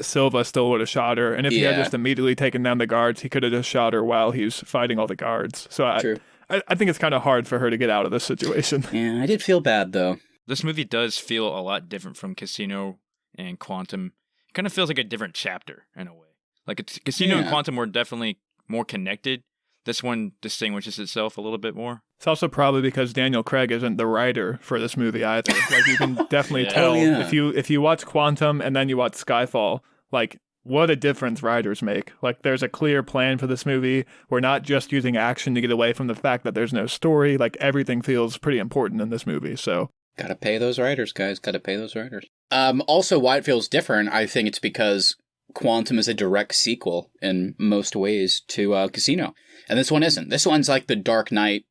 Silva still would have shot her. And if he had just immediately taken down the guards, he could have just shot her while he was fighting all the guards. So I think it's kind of hard for her to get out of this situation. Yeah, I did feel bad, though. This movie does feel a lot different from Casino and Quantum. It kind of feels like a different chapter in a way. Like Casino and Quantum were definitely more connected. This one distinguishes itself a little bit more. It's also probably because Daniel Craig isn't the writer for this movie either. Like, you can definitely tell if you watch Quantum and then you watch Skyfall, like, what a difference writers make. Like, there's a clear plan for this movie. We're not just using action to get away from the fact that there's no story. Like, everything feels pretty important in this movie, so... Gotta pay those writers, guys. Gotta pay those writers. Also, why it feels different, I think it's because Quantum is a direct sequel in most ways to Casino. And this one isn't. This one's like the Dark Knight,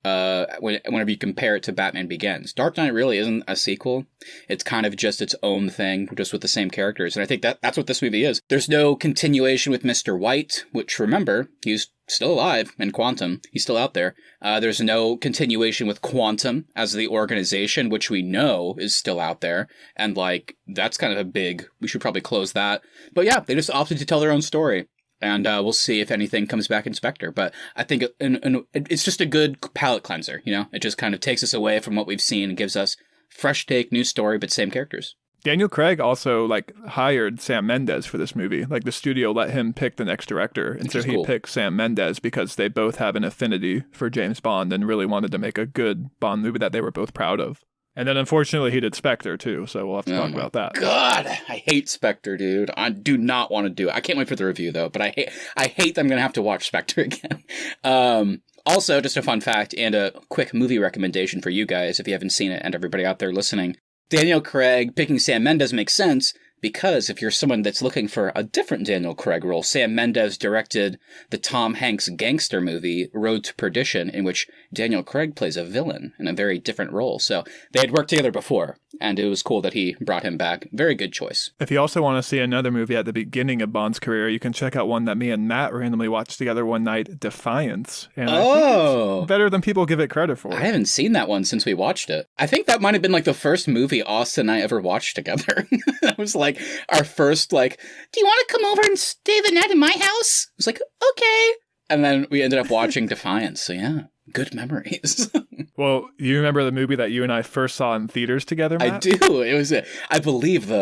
whenever you compare it to Batman Begins. Dark Knight really isn't a sequel. It's kind of just its own thing, just with the same characters. And I think that's what this movie is. There's no continuation with Mr. White, which, remember, he's still alive in Quantum. He's still out there. There's no continuation with Quantum as the organization, which we know is still out there. And, like, that's kind of a big... We should probably close that. But yeah, they just opted to tell their own story. And we'll see if anything comes back in Spectre. But I think it's just a good palate cleanser, you know? It just kind of takes us away from what we've seen and gives us fresh take, new story, but same characters. Daniel Craig also, like, hired Sam Mendes for this movie. Like, the studio let him pick the next director. And so he picked Sam Mendes because they both have an affinity for James Bond and really wanted to make a good Bond movie that they were both proud of. And then, unfortunately, he did Spectre, too, so we'll have to talk about that. God, I hate Spectre, dude. I do not want to do it. I can't wait for the review, though, but I hate that I'm going to have to watch Spectre again. Also, just a fun fact and a quick movie recommendation for you guys, if you haven't seen it, and everybody out there listening. Daniel Craig picking Sam Mendes makes sense because if you're someone that's looking for a different Daniel Craig role, Sam Mendes directed the Tom Hanks gangster movie Road to Perdition, in which Daniel Craig plays a villain in a very different role. So they had worked together before, and it was cool that he brought him back. Very good choice. If you also want to see another movie at the beginning of Bond's career, you can check out one that me and Matt randomly watched together one night, Defiance. And I think it's better than people give it credit for. I haven't seen that one since we watched it. I think that might have been like the first movie Austin and I ever watched together. That was like our first, like, do you want to come over and stay the night in my house? I was like, okay. And then we ended up watching Defiance. So yeah, good memories. Well, you remember the movie that you and I first saw in theaters together, Matt? I do. It was, I believe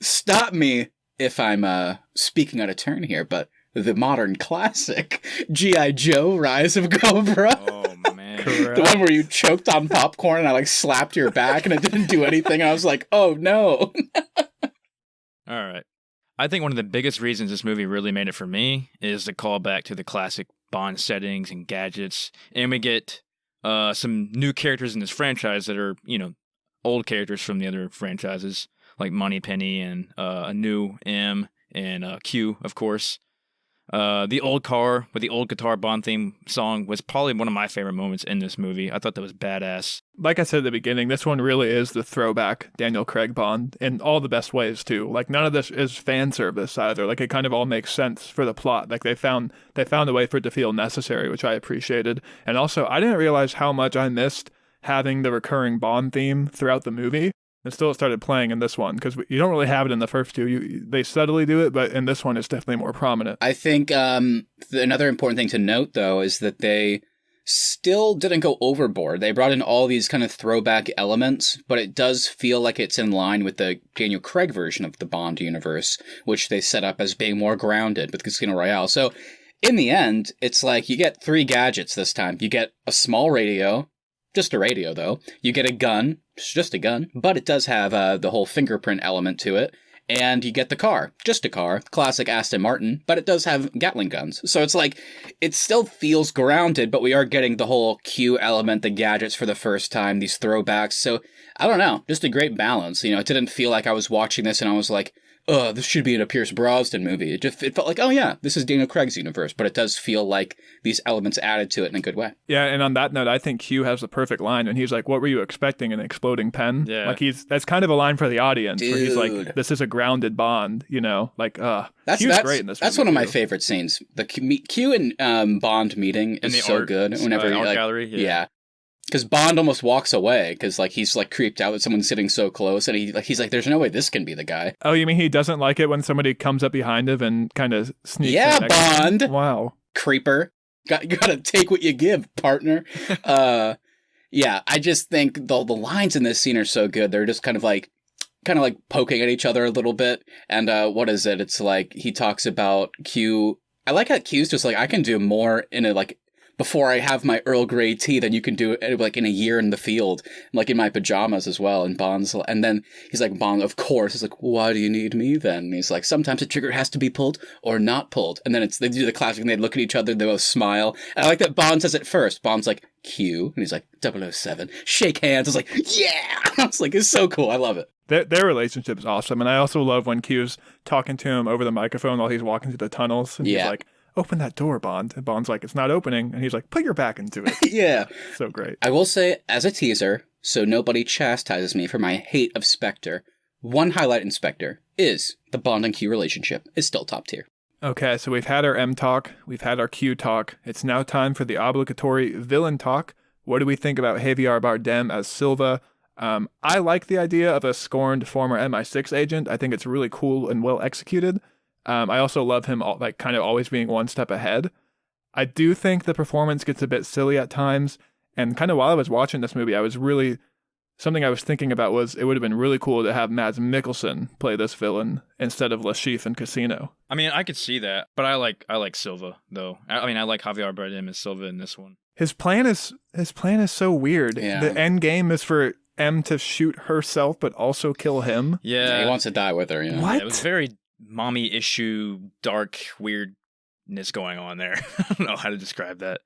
stop me if I'm speaking out of turn here, but the modern classic, G.I. Joe, Rise of Cobra. Oh, man. Correct. The one where you choked on popcorn and I, like, slapped your back and it didn't do anything. And I was like, oh, no. All right. I think one of the biggest reasons this movie really made it for me is the callback to the classic Bond settings and gadgets. And we get some new characters in this franchise that are, you know, old characters from the other franchises, like Moneypenny and a new M and Q, of course. The old car with the old guitar Bond theme song was probably one of my favorite moments in this movie. I thought that was badass. Like I said at the beginning, this one really is the throwback Daniel Craig Bond in all the best ways, too. Like, none of this is fan service either. Like, it kind of all makes sense for the plot. Like, they found a way for it to feel necessary, which I appreciated. And also, I didn't realize how much I missed having the recurring Bond theme throughout the movie. Until it started playing in this one, because you don't really have it in the first two. They subtly do it, but in this one, it's definitely more prominent. I think another important thing to note, though, is that they still didn't go overboard. They brought in all these kind of throwback elements, but it does feel like it's in line with the Daniel Craig version of the Bond universe, which they set up as being more grounded with Casino Royale. So in the end, it's like you get 3 gadgets this time. You get a small radio. Just a radio, though. You get a gun. It's just a gun. But it does have the whole fingerprint element to it. And you get the car. Just a car. Classic Aston Martin. But it does have Gatling guns. So it's like, it still feels grounded, but we are getting the whole Q element, the gadgets for the first time, these throwbacks. So, I don't know. Just a great balance. You know, it didn't feel like I was watching this and I was like, this should be in a Pierce Brosnan movie. It felt like, oh yeah, this is Daniel Craig's universe, but it does feel like these elements added to it in a good way. Yeah, and on that note, I think Q has the perfect line when he's like, "What were you expecting? An exploding pen?" Yeah. Like that's kind of a line for the audience where he's like, Dude. "This is a grounded Bond," you know, like Q's great in this. That's movie one of my too. favorite scenes. The Q and Bond meeting In the is so art- good. Whenever art like, gallery, yeah. Because Bond almost walks away because like he's like creeped out that someone's sitting so close, and he's like, "There's no way this can be the guy." Oh, you mean he doesn't like it when somebody comes up behind him and kind of sneaks? Yeah, in next to him? Bond. Wow. Creeper. You gotta take what you give, partner. Yeah, I just think the lines in this scene are so good. They're just kind of like poking at each other a little bit. And what is it? It's like he talks about Q. I like how Q's just like, I can do more in a like before I have my Earl Grey tea than you can do like in a year in the field, like in my pajamas as well. And Bond's, and then he's like, Bond, of course. He's like, why do you need me then? And he's like, sometimes the trigger has to be pulled or not pulled. And then they do the classic, and they look at each other, they both smile. And I like that Bond says it first. Bond's like, Q, and he's like, 007, shake hands. I was like, yeah! I was like, it's so cool. I love it. Their relationship is awesome. And I also love when Q's talking to him over the microphone while he's walking through the tunnels. And he's like, open that door, Bond. And Bond's like, it's not opening. And he's like, put your back into it. Yeah. So great. I will say, as a teaser, so nobody chastises me for my hate of Spectre, one highlight in Spectre is the Bond and Q relationship is still top tier. Okay, so we've had our M talk. We've had our Q talk. It's now time for the obligatory villain talk. What do we think about Javier Bardem as Silva? I like the idea of a scorned former MI6 agent. I think it's really cool and well executed. I also love him like kind of always being one step ahead. I do think the performance gets a bit silly at times. And kind of while I was watching this movie, something I was thinking about was it would have been really cool to have Mads Mikkelsen play this villain instead of Lashif in Casino. I mean, I could see that, but I like Silva though. I like Javier Bardem as Silva in this one. His plan is so weird. Yeah. The end game is for M to shoot herself, but also kill him. Yeah, He wants to die with her, you know? What? Yeah, it was very mommy issue, dark weirdness going on there. I don't know how to describe that.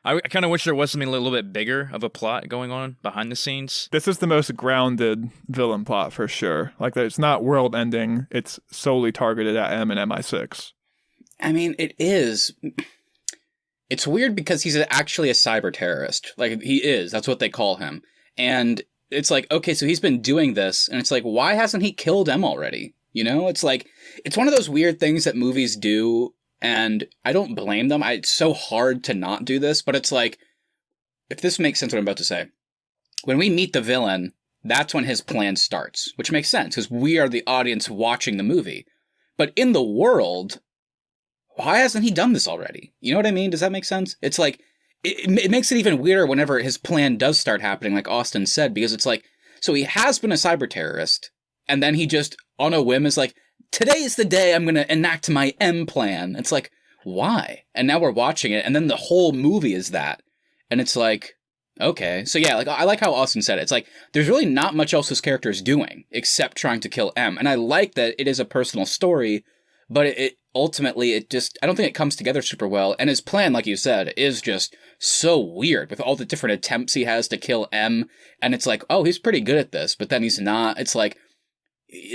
I kind of wish there was something a little bit bigger of a plot going on behind the scenes. This is the most grounded villain plot for sure. Like, it's not world ending. It's solely targeted at M and MI6. I mean, it is. It's weird because he's actually a cyber terrorist. Like, he is. That's what they call him. And it's like, okay, so he's been doing this, and it's like, why hasn't he killed M already? You know, it's like, it's one of those weird things that movies do, and I don't blame them. It's so hard to not do this, but it's like, if this makes sense what I'm about to say, when we meet the villain, that's when his plan starts, which makes sense, because we are the audience watching the movie. But in the world, why hasn't he done this already? You know what I mean? Does that make sense? It's like, it makes it even weirder whenever his plan does start happening, like Austin said, because it's like, so he has been a cyber terrorist, and then he just, on a whim, is like, today's the day I'm going to enact my M plan. It's like, why? And now we're watching it, and then the whole movie is that. And it's like, okay. So yeah, like, I like how Austin said it. It's like, there's really not much else this character is doing except trying to kill M. And I like that it is a personal story, but it ultimately, I don't think it comes together super well. And his plan, like you said, is just so weird with all the different attempts he has to kill M. And it's like, oh, he's pretty good at this, but then he's not. It's like,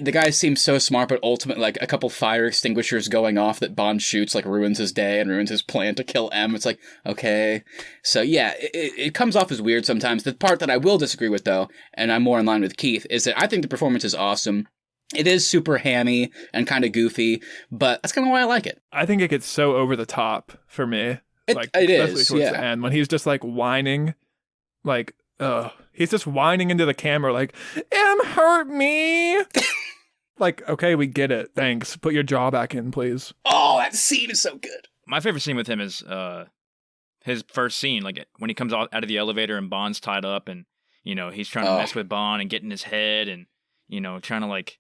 the guy seems so smart, but ultimately, like, a couple fire extinguishers going off that Bond shoots, like, ruins his day and ruins his plan to kill M. It's like, okay. So, yeah, it comes off as weird sometimes. The part that I will disagree with, though, and I'm more in line with Keith, is that I think the performance is awesome. It is super hammy and kind of goofy, but that's kind of why I like it. I think it gets so over the top for me. It especially is, towards yeah. the end, when he's just, like, whining, like, he's just whining into the camera, like, M hurt me! Like, okay, we get it. Thanks. Put your jaw back in, please. Oh, that scene is so good. My favorite scene with him is his first scene, like when he comes out of the elevator and Bond's tied up, and you know he's trying to mess with Bond and get in his head, and you know trying to like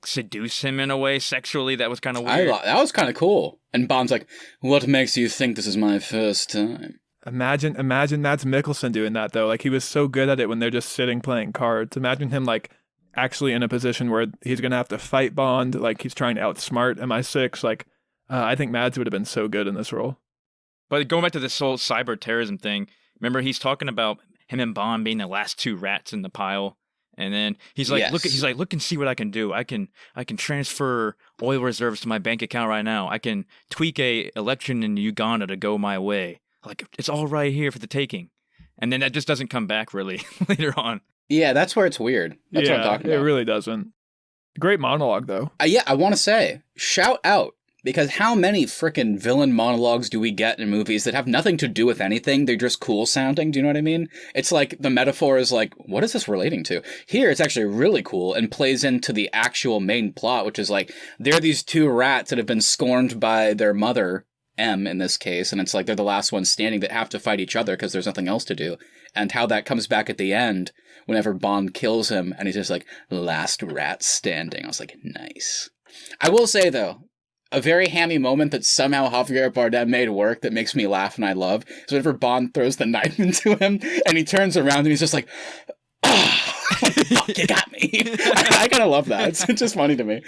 seduce him in a way sexually. That was kind of weird. That was kind of cool. And Bond's like, "What makes you think this is my first time?" Imagine Mads Mikkelsen doing that though. Like, he was so good at it when they're just sitting playing cards. Imagine him like actually in a position where he's gonna have to fight Bond, like he's trying to outsmart MI6. Like, I think Mads would have been so good in this role. But going back to this whole cyber terrorism thing, remember he's talking about him and Bond being the last two rats in the pile, And then he's like, Yes. look and see what I can do. I can transfer oil reserves to my bank account right now. I can tweak a election in Uganda to go my way. Like, it's all right here for the taking. And then that just doesn't come back really later on. Yeah, that's where it's weird. That's what I'm talking about. It really doesn't. Great monologue, though. Yeah, I want to say, shout out. Because how many frickin' villain monologues do we get in movies that have nothing to do with anything? They're just cool sounding. Do you know what I mean? It's like the metaphor is like, what is this relating to? Here, it's actually really cool and plays into the actual main plot, which is like, there are these two rats that have been scorned by their mother, M in this case, and it's like they're the last ones standing that have to fight each other because there's nothing else to do. And how that comes back at the end whenever Bond kills him, and he's just like, last rat standing. I was like, nice. I will say, though, a very hammy moment that somehow Javier Bardem made work that makes me laugh and I love is whenever Bond throws the knife into him and he turns around and he's just like, fuck, you got me. I kind of love that. It's just funny to me.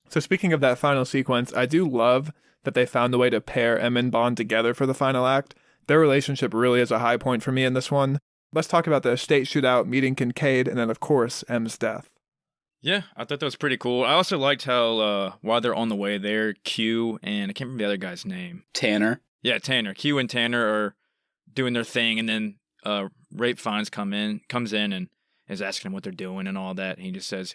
So speaking of that final sequence, I do love that they found a way to pair M and Bond together for the final act. Their relationship really is a high point for me in this one. Let's talk about the estate shootout, meeting Kincaid, and then, of course, M's death. Yeah, I thought that was pretty cool. I also liked how while they're on the way there, Q and I can't remember the other guy's name. Tanner. Yeah, Tanner. Q and Tanner are doing their thing, and then Rape Fiennes comes in and is asking them what they're doing and all that. And he just says,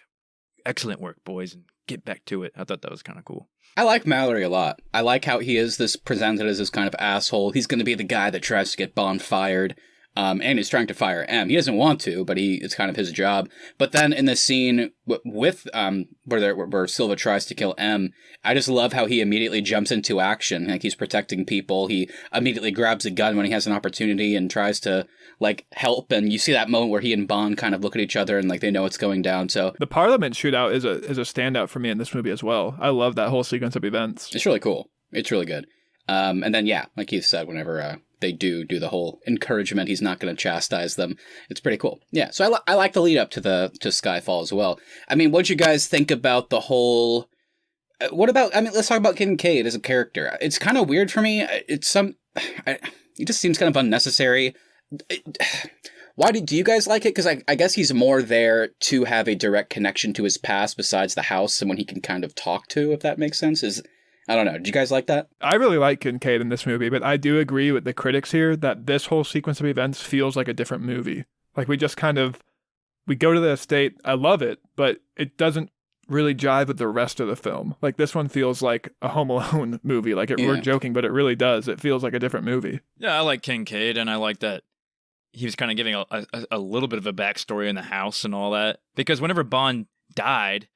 "Excellent work, boys, and get back to it." I thought that was kind of cool. I like Mallory a lot. I like how he is presented as this kind of asshole. He's going to be the guy that tries to get Bond fired. And he's trying to fire M. He doesn't want to, but it's kind of his job. But then in the scene with where Silva tries to kill M, I just love how he immediately jumps into action. Like, he's protecting people. He immediately grabs a gun when he has an opportunity and tries to like help. And you see that moment where he and Bond kind of look at each other and like they know what's going down. So the Parliament shootout is a standout for me in this movie as well. I love that whole sequence of events. It's really cool. It's really good. And then yeah, like you said, whenever they do the whole encouragement, he's not going to chastise them. It's pretty cool. Yeah, so I like the lead up to Skyfall as well. I mean, what'd you guys think about the whole? Let's talk about Kincaid as a character. It's kind of weird for me. It just seems kind of unnecessary. Why do you guys like it? Because I guess he's more there to have a direct connection to his past besides the house, someone he can kind of talk to, if that makes sense. I don't know. Do you guys like that? I really like Kincaid in this movie, but I do agree with the critics here that this whole sequence of events feels like a different movie. Like, we go to the estate. I love it, but it doesn't really jive with the rest of the film. Like, this one feels like a Home Alone movie. Like, we're joking, but it really does. It feels like a different movie. Yeah, I like Kincaid, and I like that he was kind of giving a little bit of a backstory in the house and all that. Because whenever Bond died,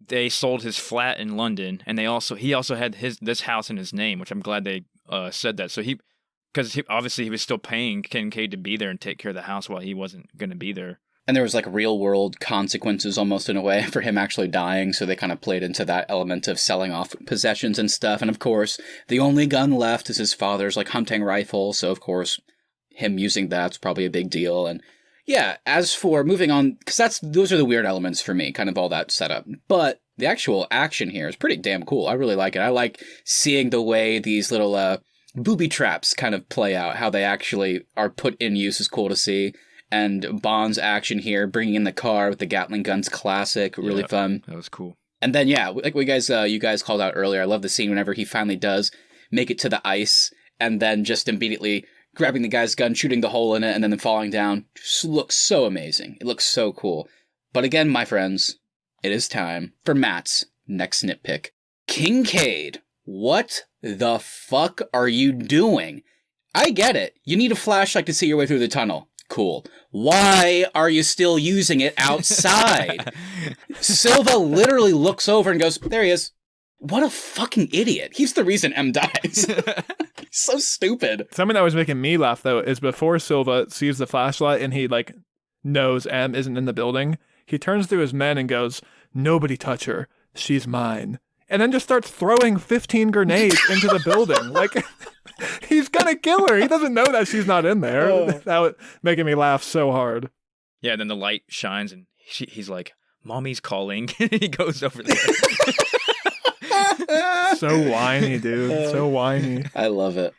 they sold his flat in London, and he also had this house in his name, which I'm glad they said that. So because obviously he was still paying Kincaid to be there and take care of the house while he wasn't going to be there. And there was like real world consequences almost in a way for him actually dying. So they kind of played into that element of selling off possessions and stuff. And of course, the only gun left is his father's like hunting rifle. So of course, him using that's probably a big deal. And yeah, as for moving on, because those are the weird elements for me, kind of all that setup. But the actual action here is pretty damn cool. I really like it. I like seeing the way these little booby traps kind of play out, how they actually are put in use is cool to see. And Bond's action here, bringing in the car with the Gatling guns, classic, really fun. That was cool. And then yeah, like you guys called out earlier, I love the scene whenever he finally does make it to the ice, and then just immediately grabbing the guy's gun, shooting the hole in it, and then falling down. Just looks so amazing. It looks so cool. But again, my friends, it is time for Matt's next nitpick. Kincaid, what the fuck are you doing? I get it. You need a flashlight to see your way through the tunnel. Cool. Why are you still using it outside? Silva literally looks over and goes, there he is. What a fucking idiot. He's the reason M dies. So stupid. Something that was making me laugh, though, is before Silva sees the flashlight and he, knows M isn't in the building, he turns to his men and goes, nobody touch her. She's mine. And then just starts throwing 15 grenades into the building. He's gonna kill her. He doesn't know that she's not in there. Oh. That was making me laugh so hard. Yeah, then the light shines and he's like, Mommy's calling. He goes over there. So whiny, dude. So whiny. I love it.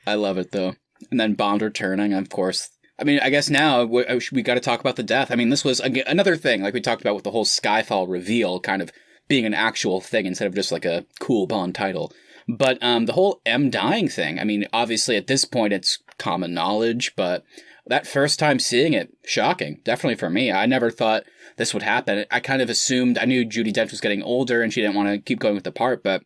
Though. And then Bond returning, of course, I mean, I guess now we got to talk about the death. I mean, this was another thing, like we talked about with the whole Skyfall reveal kind of being an actual thing instead of just like a cool Bond title. But the whole M dying thing, I mean, obviously at this point it's common knowledge, but that first time seeing it, shocking. Definitely for me. I never thought this would happen. I kind of assumed, I knew Judi Dench was getting older and she didn't want to keep going with the part, but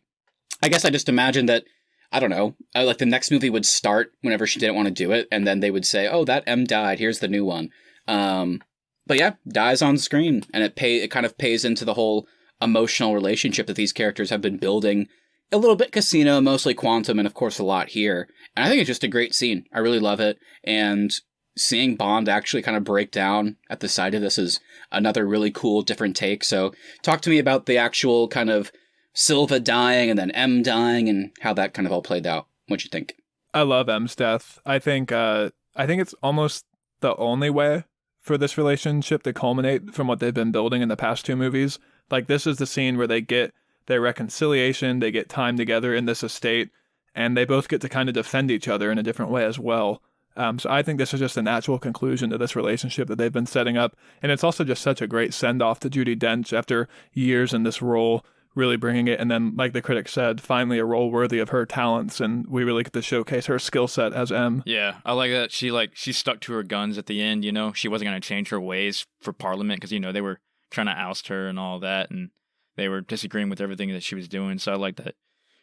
I guess I just imagined that, I don't know, like the next movie would start whenever she didn't want to do it, and then they would say, oh, that M died, here's the new one. But yeah, dies on screen, and it kind of pays into the whole emotional relationship that these characters have been building. A little bit Casino, mostly Quantum, and of course a lot here. And I think it's just a great scene. I really love it, and seeing Bond actually kind of break down at the side of this is another really cool, different take. So talk to me about the actual kind of Silva dying and then M dying and how that kind of all played out. What'd you think? I love M's death. I think it's almost the only way for this relationship to culminate from what they've been building in the past two movies. Like, this is the scene where they get their reconciliation, they get time together in this estate, and they both get to kind of defend each other in a different way as well. So I think this is just a natural conclusion to this relationship that they've been setting up. And it's also just such a great send-off to Judi Dench after years in this role, really bringing it. And then, like the critic said, finally a role worthy of her talents. And we really get to showcase her skill set as M. Yeah, I like that. She stuck to her guns at the end, you know. She wasn't going to change her ways for Parliament because, you know, they were trying to oust her and all that. And they were disagreeing with everything that she was doing. So I like that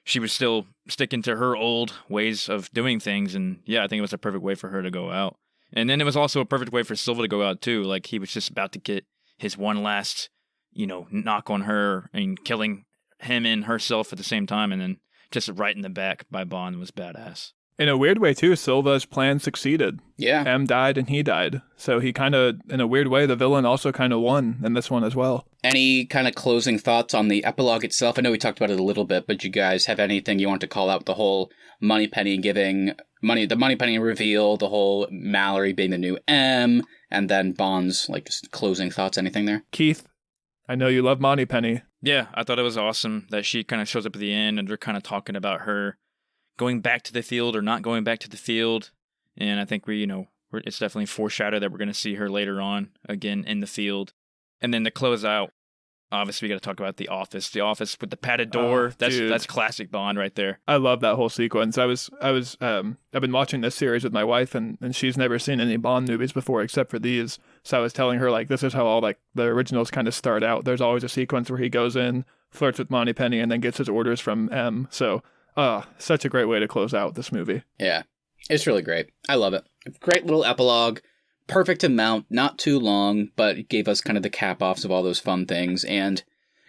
she was still sticking to her old ways of doing things. And yeah, I think it was a perfect way for her to go out. And then it was also a perfect way for Silva to go out too. Like, he was just about to get his one last, you know, knock on her and killing him and herself at the same time. And then just right in the back by Bond was badass. In a weird way, too, Silva's plan succeeded. Yeah. M died and he died. So he kind of, in a weird way, the villain also kind of won in this one as well. Any kind of closing thoughts on the epilogue itself? I know we talked about it a little bit, but you guys have anything you want to call out? The whole Moneypenny giving money, the Moneypenny reveal, the whole Mallory being the new M, and then Bond's, like, just closing thoughts, anything there? Keith, I know you love Moneypenny. Yeah, I thought it was awesome that she kind of shows up at the end and they're kind of talking about her going back to the field or not going back to the field. And I think it's definitely foreshadowed that we're going to see her later on again in the field. And then to close out, obviously we got to talk about The Office. The Office with the padded door. That's classic Bond right there. I love that whole sequence. I've been watching this series with my wife and she's never seen any Bond movies before except for these. So I was telling her, like, this is how all, like, the originals kind of start out. There's always a sequence where he goes in, flirts with Moneypenny, and then gets his orders from M. So such a great way to close out this movie. Yeah, it's really great. I love it. Great little epilogue. Perfect amount, not too long, but it gave us kind of the cap-offs of all those fun things. And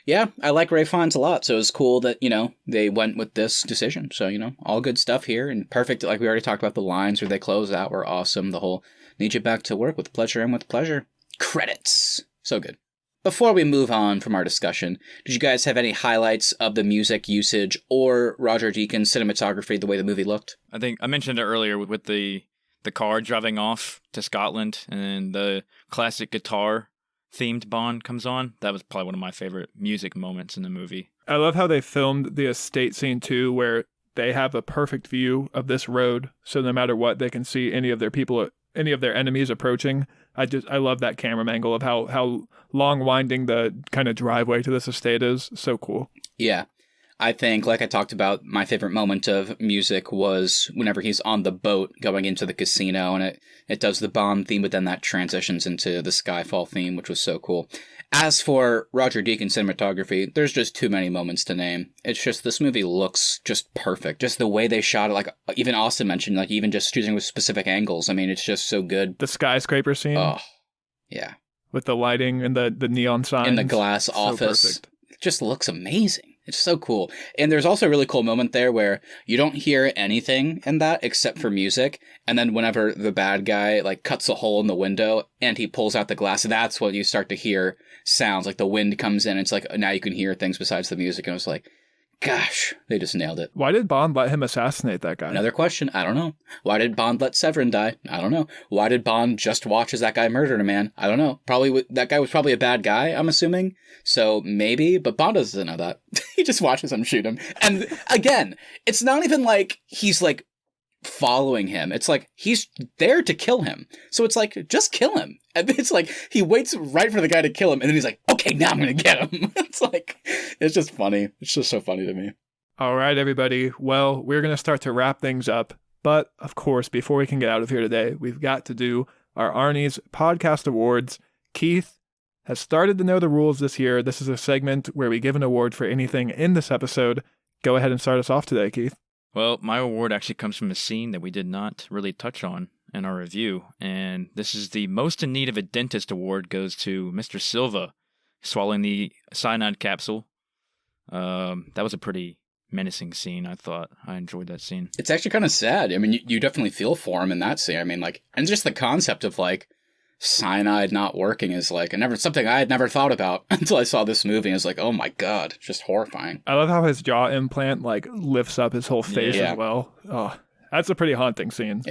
yeah, I like Ray Fiennes a lot, so it's cool that, you know, they went with this decision. So, you know, all good stuff here, and perfect, like we already talked about, the lines where they close out were awesome. The whole, need you back to work with pleasure and with pleasure. Credits. So good. Before we move on from our discussion, did you guys have any highlights of the music usage or Roger Deakins' cinematography, the way the movie looked? I think I mentioned it earlier with the car driving off to Scotland and the classic guitar themed Bond comes on. That was probably one of my favorite music moments in the movie. I love how they filmed the estate scene too, where they have a perfect view of this road. So no matter what, they can see any of their enemies approaching. I love that camera angle of how long winding the kind of driveway to this estate is. So cool. Yeah. I think, like I talked about, my favorite moment of music was whenever he's on the boat going into the casino, and it does the Bond theme, but then that transitions into the Skyfall theme, which was so cool. As for Roger Deakins' cinematography, there's just too many moments to name. It's just, this movie looks just perfect. Just the way they shot it, like even Austin mentioned, like even just choosing with specific angles. I mean, it's just so good. The skyscraper scene. Oh, yeah. With the lighting and the neon signs. In the glass office. It just looks amazing. It's so cool. And there's also a really cool moment there where you don't hear anything in that except for music. And then whenever the bad guy like cuts a hole in the window and he pulls out the glass, that's when you start to hear sounds. Like the wind comes in. It's like now you can hear things besides the music. And I was like, gosh, they just nailed it. Why did Bond let him assassinate that guy? Another question. I don't know. Why did Bond let Severin die? I don't know. Why did Bond just watch as that guy murdered a man? I don't know. Probably that guy was probably a bad guy, I'm assuming. So maybe, but Bond doesn't know that. He just watches him shoot him. And again, it's not even like he's like following him. It's like he's there to kill him. So it's like, just kill him. And it's like he waits right for the guy to kill him, and then he's like, okay, now I'm gonna get him. It's just funny. It's just so funny to me. All right, everybody. Well, we're going to start to wrap things up. But, of course, before we can get out of here today, we've got to do our Arnies Podcast Awards. Keith has started to know the rules this year. This is a segment where we give an award for anything in this episode. Go ahead and start us off today, Keith. Well, my award actually comes from a scene that we did not really touch on in our review, and this is the Most in Need of a Dentist award goes to Mr. Silva, swallowing the cyanide capsule. That was a pretty menacing scene, I thought. I enjoyed that scene. It's actually kind of sad. I mean, you definitely feel for him in that scene. I mean, like, and just the concept of, like, cyanide not working is like something I had never thought about until I saw this movie. And it's like, oh my god, just horrifying. I love how his jaw implant like lifts up his whole face as well. Oh, that's a pretty haunting scene.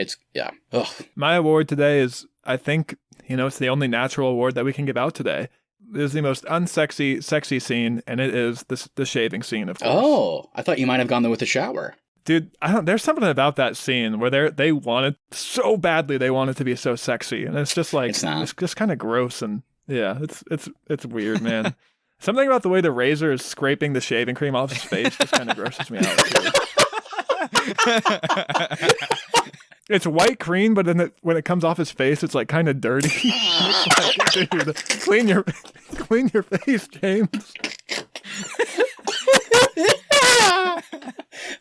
Ugh. My award today is, I think, it's the only natural award that we can give out today. It is the most unsexy, sexy scene, and it is the shaving scene, of course. Oh, I thought you might have gone there with the shower. Dude, there's something about that scene where they want it so badly, they want it to be so sexy, and it's just like it's just kind of gross, and yeah, it's weird, man. Something about the way the razor is scraping the shaving cream off his face just kind of grosses me out too. It's white cream, but then when it comes off his face, it's like kind of dirty. It's like, dude, clean your face, James.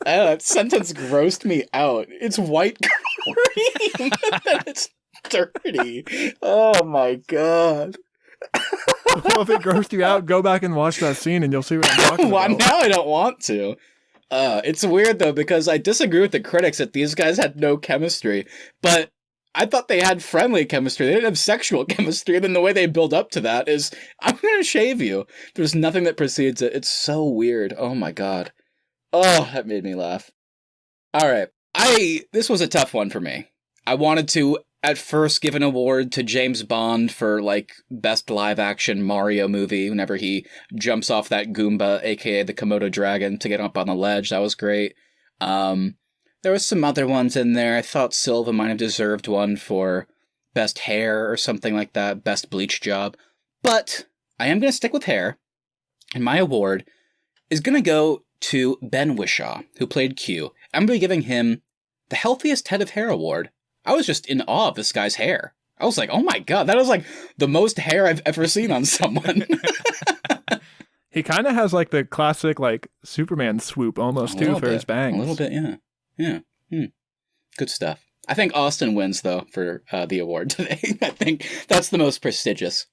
That sentence grossed me out. It's white cream, and it's dirty. Oh my god. Well, if it grossed you out, go back and watch that scene, and you'll see what I'm talking about. Now I don't want to. It's weird though, because I disagree with the critics that these guys had no chemistry, but I thought they had friendly chemistry. They didn't have sexual chemistry, and then the way they build up to that is, I'm gonna shave you. There's nothing that precedes it. It's so weird. Oh my god. Oh, that made me laugh. Alright. This was a tough one for me. I wanted to, at first, give an award to James Bond for, like, best live-action Mario movie, whenever he jumps off that Goomba, aka the Komodo dragon, to get up on the ledge. That was great. There was some other ones in there. I thought Silva might have deserved one for best hair or something like that, best bleach job. But I am going to stick with hair, and my award is going to go to Ben Whishaw, who played Q. I'm going to be giving him the Healthiest Head of Hair award. I was just in awe of this guy's hair. I was like, oh my god, that was like the most hair I've ever seen on someone. He kind of has like the classic like Superman swoop almost too for his bangs. A little bit, yeah. Good stuff. I think Austin wins though for the award today. I think that's the most prestigious.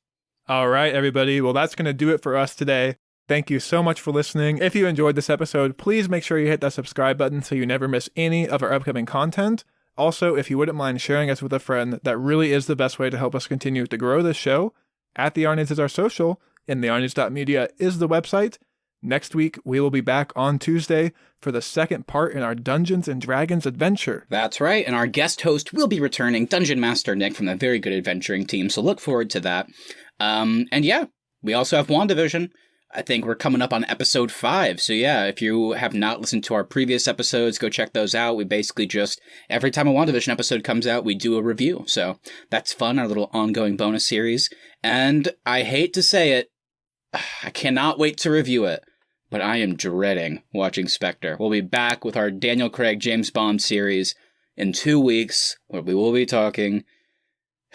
All right, everybody. Well, that's going to do it for us today. Thank you so much for listening. If you enjoyed this episode, please make sure you hit that subscribe button so you never miss any of our upcoming content. Also, if you wouldn't mind sharing us with a friend, that really is the best way to help us continue to grow this show. At The Arnies is our social, and thearnies.media is the website. Next week, we will be back on Tuesday for the second part in our Dungeons & Dragons adventure. That's right, and our guest host will be returning, Dungeon Master Nick from the Very Good Adventuring team, so look forward to that. And yeah, we also have WandaVision. I think we're coming up on episode 5. So yeah, if you have not listened to our previous episodes, go check those out. We basically just, every time a WandaVision episode comes out, we do a review. So that's fun, our little ongoing bonus series. And I hate to say it, I cannot wait to review it, but I am dreading watching Spectre. We'll be back with our Daniel Craig James Bond series in 2 weeks, where we will be talking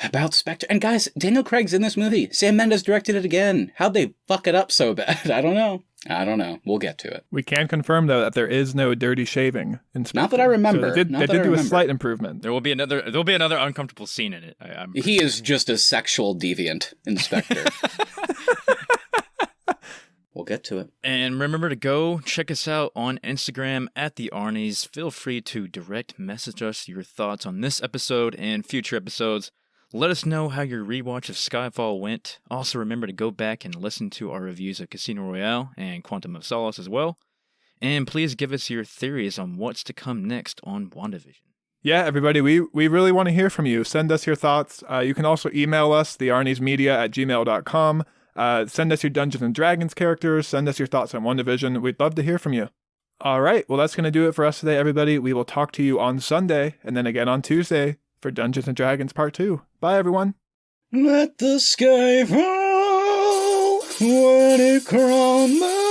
about Spectre. And guys, Daniel Craig's in this movie. Sam Mendes directed it again. How'd they fuck it up so bad? I don't know. We'll get to it. We can confirm, though, that there is no dirty shaving in Spectre. Not that I remember. So they did do a slight improvement. There'll be another uncomfortable scene in it. He is just a sexual deviant in Spectre. We'll get to it. And remember to go check us out on Instagram at The Arnies. Feel free to direct message us your thoughts on this episode and future episodes. Let us know how your rewatch of Skyfall went. Also remember to go back and listen to our reviews of Casino Royale and Quantum of Solace as well. And please give us your theories on what's to come next on WandaVision. Yeah, everybody, we really want to hear from you. Send us your thoughts. You can also email us, thearniesmedia@gmail.com. Send us your Dungeons & Dragons characters. Send us your thoughts on WandaVision. We'd love to hear from you. All right. Well, that's going to do it for us today, everybody. We will talk to you on Sunday and then again on Tuesday for Dungeons and Dragons Part 2. Bye, everyone. Let the sky fall when it crumbles.